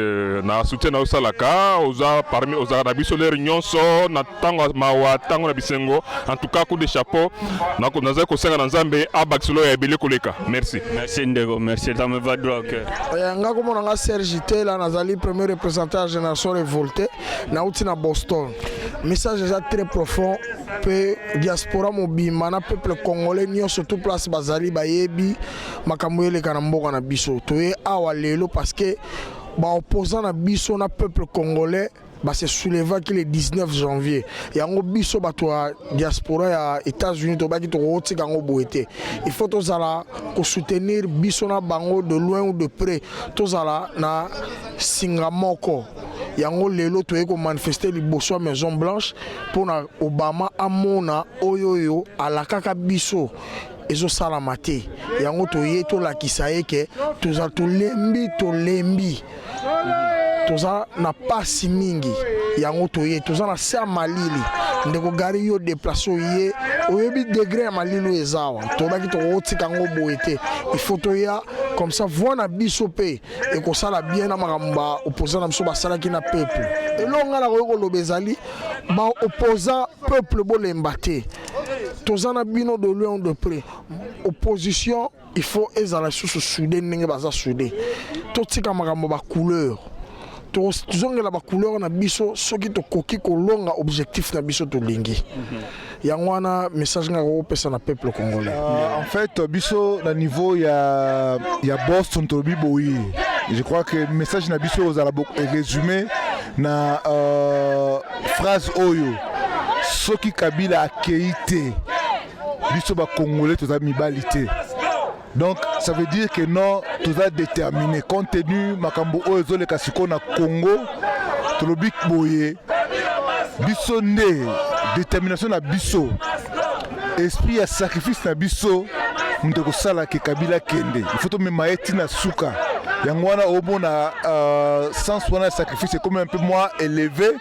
na soutien na osalaka oza parmi oza na biso leur nyonso na tango mawa tango na bisengo en tout cas coup de chapeau na ko naza ko senga na Nzambe abakisolo ya ebele koleka. Merci. Merci Ndeko, merci ça me va droit au cœur. Nga ko mona Serge Tela nazali premier représentant génération révoltée na uti na Boston. Message est très profond pe diaspora mobima na peuple congolais nyonso tout place bazali bayebi makambo eleka na mboka na biso toye awa lelo parce que ba opposant na biso na peuple congolais se souleva ki le 19 janvier yango biso bato ya diaspora ya États-Unis to baki to otika ngo boete il faut tozala ko soutenir biso na bango de loin ou de près tozala na singamoko yango lelo toye ko manifester liboso Maison Blanche pona Obama amona oyoyo alakaka biso ezo salama te yango toye tolakisa ye ke toza tolembi toza na pasi mingi yango toye toza na se malili ndeko gari yo déplacer ye oyebi degré ya malili ezawa tobaki tokotika ngo boye te il faut toya comme ça voir na biso pe et ko sala bien na makamba opposant na biso basalaki na peuple elonga na ko lobezali ba opposant peuple bolemba te toza na bino de loin de près opposition il faut ezala sous soudé ndenge baza soudé totika makambo ba couleur tozongela ba couleur na biso soki tokoki kolonga objectif na biso tolingi yango wana message nga ko pesa na peuple congolais. En fait biso na niveau ya Boston to biboyi je crois que message na biso ozala résumé na phrase oyo soki Kabila akeite biso ba congolais toza mibalité. Donc ça veut dire que non, tout est déterminé. Compte tenu makambo oyo le kasiko na Congo, tolobik boye, biso ne détermination na biso, esprit ya sacrifice na biso, ndeko sala ke Kabila kende. Il faut to memaeti na suka. Yango wana obona sens wana sacrifice est comme un peu moins élevé.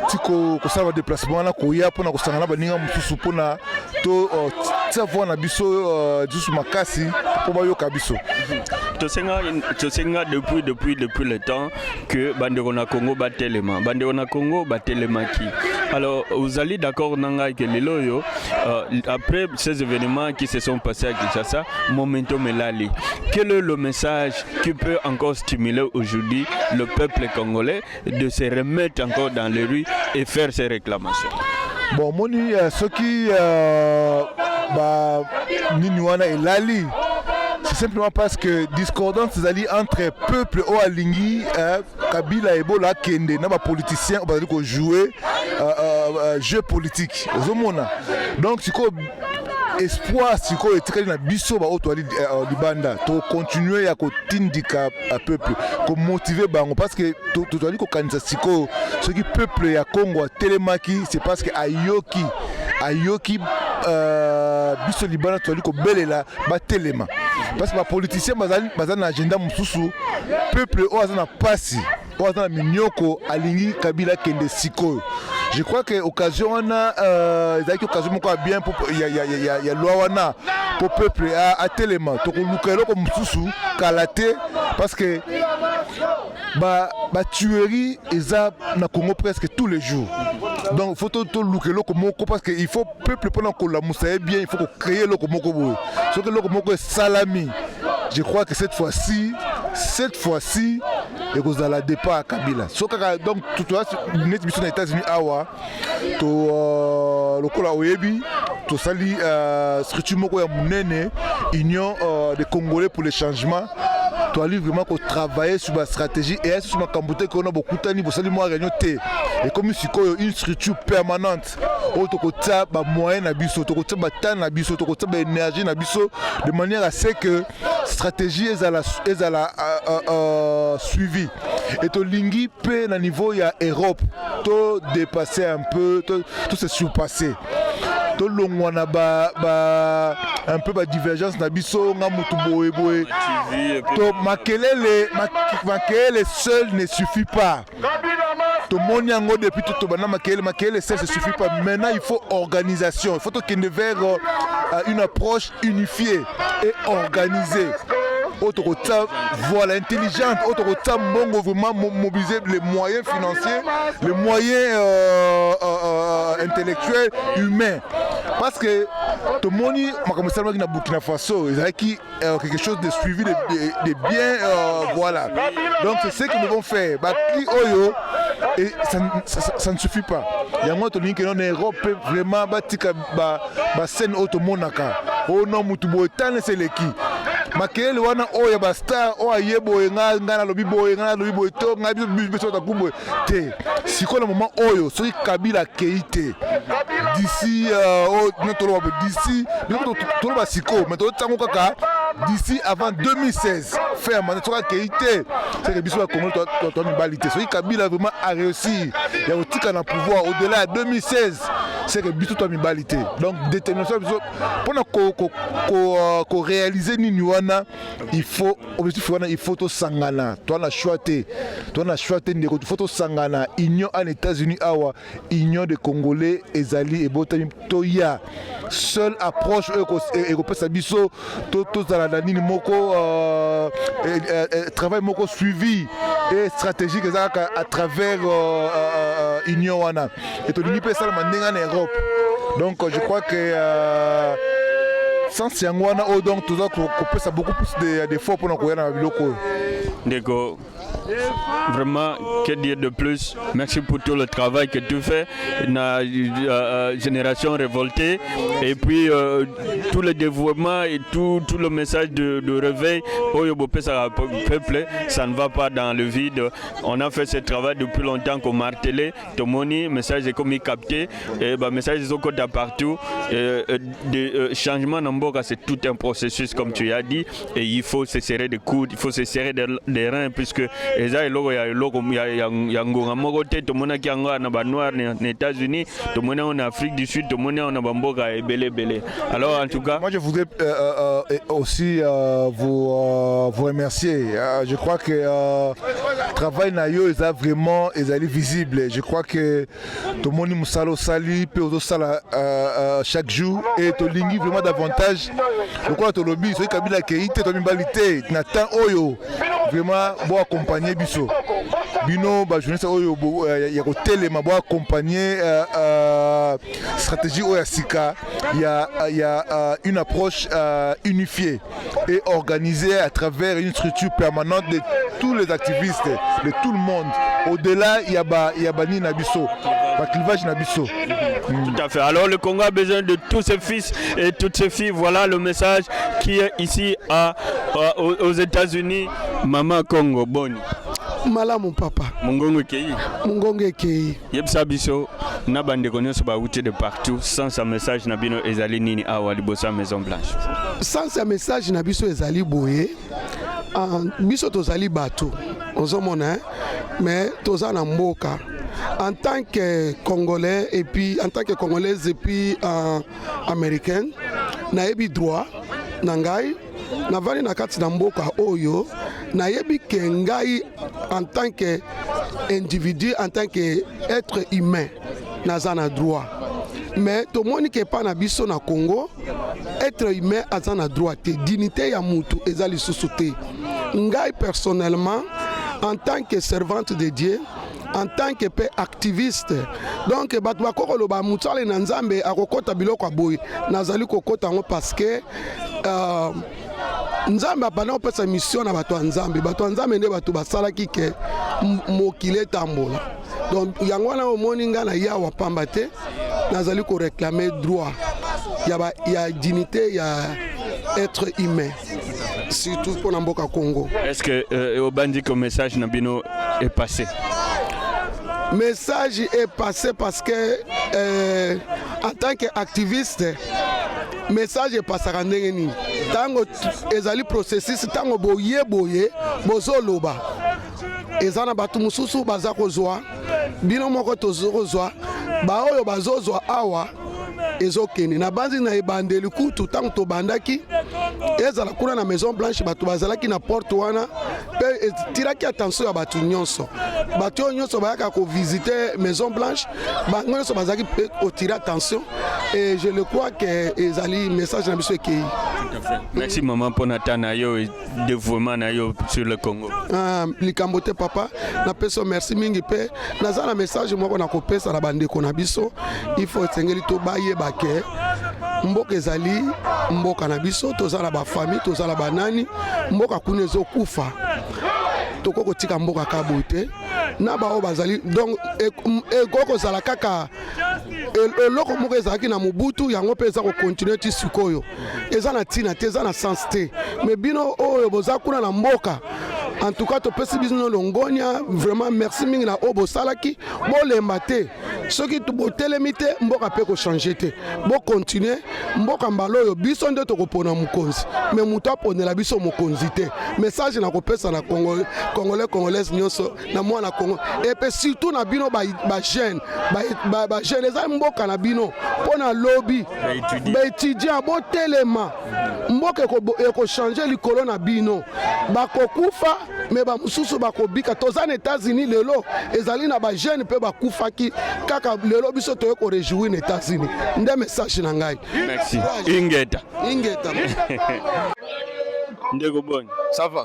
Tiko ko sala déplacement na ko ya pona ko sangana baninga mususu pona to savoir na biso juste makasi pour bayoka biso. Tosenga depuis le temps que bandeko na Congo batelema ki. Alors vous allez d'accord nanga que lelo après ces événements qui se sont passés à Kinshasa, momentum elali. Quel est le message qui peut encore stimuler aujourd'hui le peuple congolais de se remettre encore dans les rues et faire ses réclamations? bon moni soki nini wana elali c'est simplement parce que discordance ezali entre peuple o alingi Kabila ebola kende na ba politiciens bazali ko jouer jeu politique ozomona donc siko espoir siko etikali na biso ba oto ali libanda to continuer ya kotindika peuple ko motiver bango parce que to ali ko kanisa siko ce qui peuple ya Congo telemaki c'est parce que ayoki biso libanda to ali ko belela ba telema parce que les politiciens ont un agenda mususu peuple a na pasi a minyoko alingi Kabila kende siko. Je crois que occasion wana occasion moko bien pour ya loi wana pour peuple à telema to lukelo ko mususu kalate parce que ba tuerie eza na Congo presque tous les jours. Donc faut to lukelo ko moko parce que il faut peuple pendant ko la musaye bien il faut créer le moko boy. Ce que le moko salami. Je crois que cette fois-ci et vous allez départ à Kabila. Donc tout le net mission aux États-Unis awa to lokola oyebi to sali structure moko ya munene union des Congolais pour le changement. Tu as vraiment travailler sur la stratégie et sur ma camboute qu'on a beaucoup de temps pour saluer moi réunion et comme si une structure permanente au tokota ba moyen na biso tokota ba temps na biso tokota ba énergie na biso de manière à ce que stratégie est à la suivi et to lingi pe na niveau ya Europe to dépasser un peu tout se surpasser to longwana un peu ba divergence na biso nga mutu boye to makelele seul ne suffit pas. Tout le monde yango depuis tout le monde makelele seul ne suffit pas. Maintenant il faut organisation. Il faut qu'il y ait vers une approche unifiée et organisée. Voilà, intelligente, vraiment mobiliser les moyens financiers, les moyens intellectuels, humains. Parce que tout le monde, comme ça, dans Burkina Faso, il y a quelque chose de suivi, de bien, voilà. Donc c'est ce que nous devons faire. Et ça ne suffit pas. Il y a un autre lien qui est en Europe, vraiment, scène automonaka. Oh non, Mutubotan, c'est l'équipe. Makele wana oya ba star o ayebo nga na lobi boy to nga biso ta kumbo te siko na moment oyo so Kabila keite d'ici d'ici to ba siko mais to tango kaka d'ici avant 2016 faire mandat to keite c'est que biso ba Congo to mibalité so Kabila vraiment a réussi ya otika na pouvoir au-delà de 2016 c'est que biso to mibalité donc détermination biso pour réaliser nini il faut to sangana toi na choité ndeko il faut to sangana union en États-Unis awa union des Congolais ezali ebotami to ya seule approche et pesa biso to za la nini moko travail moko suivi et stratégique à travers union wana et to lingi pesa la mandinga en Europe. Donc je crois que sans Siangwana, donc tout ça, ça beaucoup plus d'efforts pour nous courir dans la ville. D'accord. Vraiment, que dire de plus? Merci pour tout le travail que tu fais. La génération révoltée et puis tout le développement et tout le message de réveil pour le peuple, ça ne va pas dans le vide. On a fait ce travail depuis longtemps qu'on martelait. Tout le monde, message est comme capté, et message est au côté partout. Changement c'est tout un processus comme tu as dit et il faut se serrer des coudes, il faut se serrer des reins puisque les États-Unis, tout le monde en Afrique du Sud, tout le monde en Bamboka et belé. Alors en tout cas, moi je voudrais aussi vous remercier. Je crois que le travail nayo est vraiment visible. Je crois que tout le monde musalo sali peut chaque jour et to lingi vraiment davantage. Pourquoi tu lobby so Kabila keite to mibalité Nathan Oyo vraiment bo accompagner biso bino ba jeunesse oyo ya ko telema bo accompagner stratégie oya sika il y a une approche unifiée et organisée à travers une structure permanente de tous les activistes de tout le monde au-delà il y a bani na biso ba clivage na biso. Tout à fait. Alors le Congo a besoin de tous ses fils et toutes ses filles. Voilà le message qui est ici aux États-Unis. Maman Congo Boni. Malamu papa. Mungongo Kei. Mungongo Kei. Yebsa biso na bande connaissent ba outé de partout sans sa message na bino ezali nini awa libosa Maison Blanche. Sans sa message na biso ezali boye. Biso tozali bato. Ozomona mais toza na mboka. En tant que Congolais et puis en tant que Congolaise et puis américaine, na yebi droit na ngai na vali na kati na mboka oyo na yebi ke ngai en tant que individu, en tant que être humain naza na droit. Mais to moni ke pa na biso na Congo être humain aza na droit te dignité ya mutu ezali susu te. Ngai personnellement en tant que servante de Dieu, en tant que activiste, donc bato bakoko loba mutsale na nzambe akokota biloko aboy nazali kokota ngo parce que nzambe apana opesa mission na bato nzambe nde bato basalaki ke mokile tambola. Donc yango wana omoni nga na yawa pamba te nazali ko réclamer droit ya dignité ya être humain surtout pour Mboka Congo. Est-ce que Obandi que message Nabino est passé? Message est passé parce que en tant qu'activiste, message est passé à ndengeni. Tango ezali processus tango boye bozoloba. Ezana batu mususu baza kozwa bino moko tozokozwa ba oyo bazozwa awa ezokeni na banzi na ebandeli kutu tango to bandaki ezala kuna na Maison Blanche batu bazalaki na porte wana pe tiraki attention ya batu nyonso bayaka ko visiter Maison Blanche bango nyonso bazaki pe otira attention et je le crois que ezali message na biso ekei. Merci maman pour natana yo dévouement na yo sur le Congo. Likambote papa na peso merci mingi pe naza na message moko na kopesa na bandeko na biso il faut tsengeli to baye bake mboka ezali mboka na biso tozala ba famille tozala banani mboka kuna ezokufa tokoko tika mboka kabote na bao bazali donc ekoko zala kaka eloko moko ezalaki na mobutu yango mpe eza kokontinue ti sikoyo eza na ntina te eza na sens te mais bino oyo boza kuna na mboka en tout cas topesi bino longonia vraiment merci mingi na oyo bosalaki bolemba te soki botelemi te mboka mpe kochange te bokontinue mboka mbala oyo biso nde tokopona mokonzi mais moto aponela biso mokonzi te message na kopesa na congolais congolaise nyonso na mwana Congo et puis surtout na bino ba jeune eza mboka na bino pona lobby ba étudiant botelema mboka ekochange likolo na bino bakokufa mais ba mususu bakobika toza na États-Unis lelo ezali na ba jeune pe bakufaki kaka lelo biso toye ko réjouir na États-Unis nde message na ngai. Merci. Ingeta. Ndeko Boni. Ça va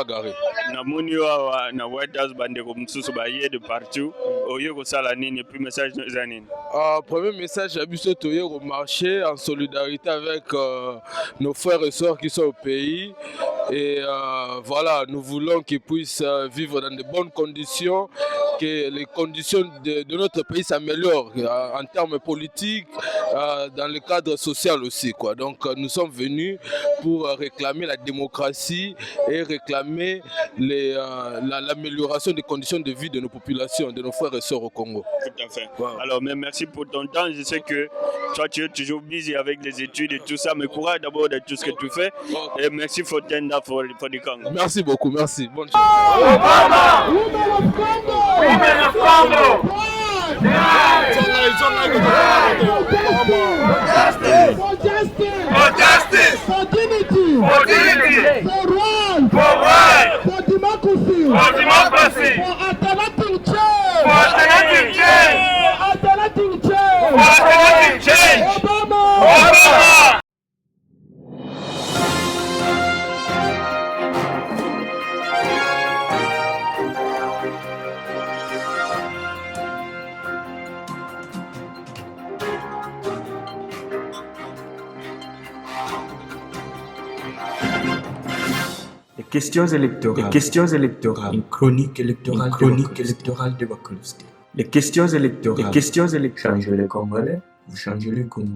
Gary. Na moni wa na White House bandeko msusu ba yé de partout. Oyo ko sala nini puis message za nini? Premier message à biso toye au marché en solidarité avec nos frères et sœurs qui sont au pays et voilà, nous voulons qu'ils puissent vivre dans de bonnes conditions, que les conditions de notre pays s'améliorent en termes politiques, dans le cadre social aussi quoi. Donc nous sommes venus pour réclamer la démocratie et réclamer l'amélioration des conditions de vie de nos populations, de nos frères et sœurs au Congo. Tout à fait. Wow. Alors, mais merci pour ton temps. Je sais que toi, tu es toujours busy avec les études et tout ça, mais courage d'abord de tout ce que tu fais. Okay. Et merci for tender for the Congo. Merci beaucoup, merci. Bonne chance. Obama! Women of Congo! For justice! For dignity! For dignity! For right! For democracy! For democracy! For alternative change! For alternative change! For alternative change! For alternative change! Obama! questions électorales. Une chronique électorale de Bacolo State. Les questions électorales. Changez le Congolais, vous changez le Congo.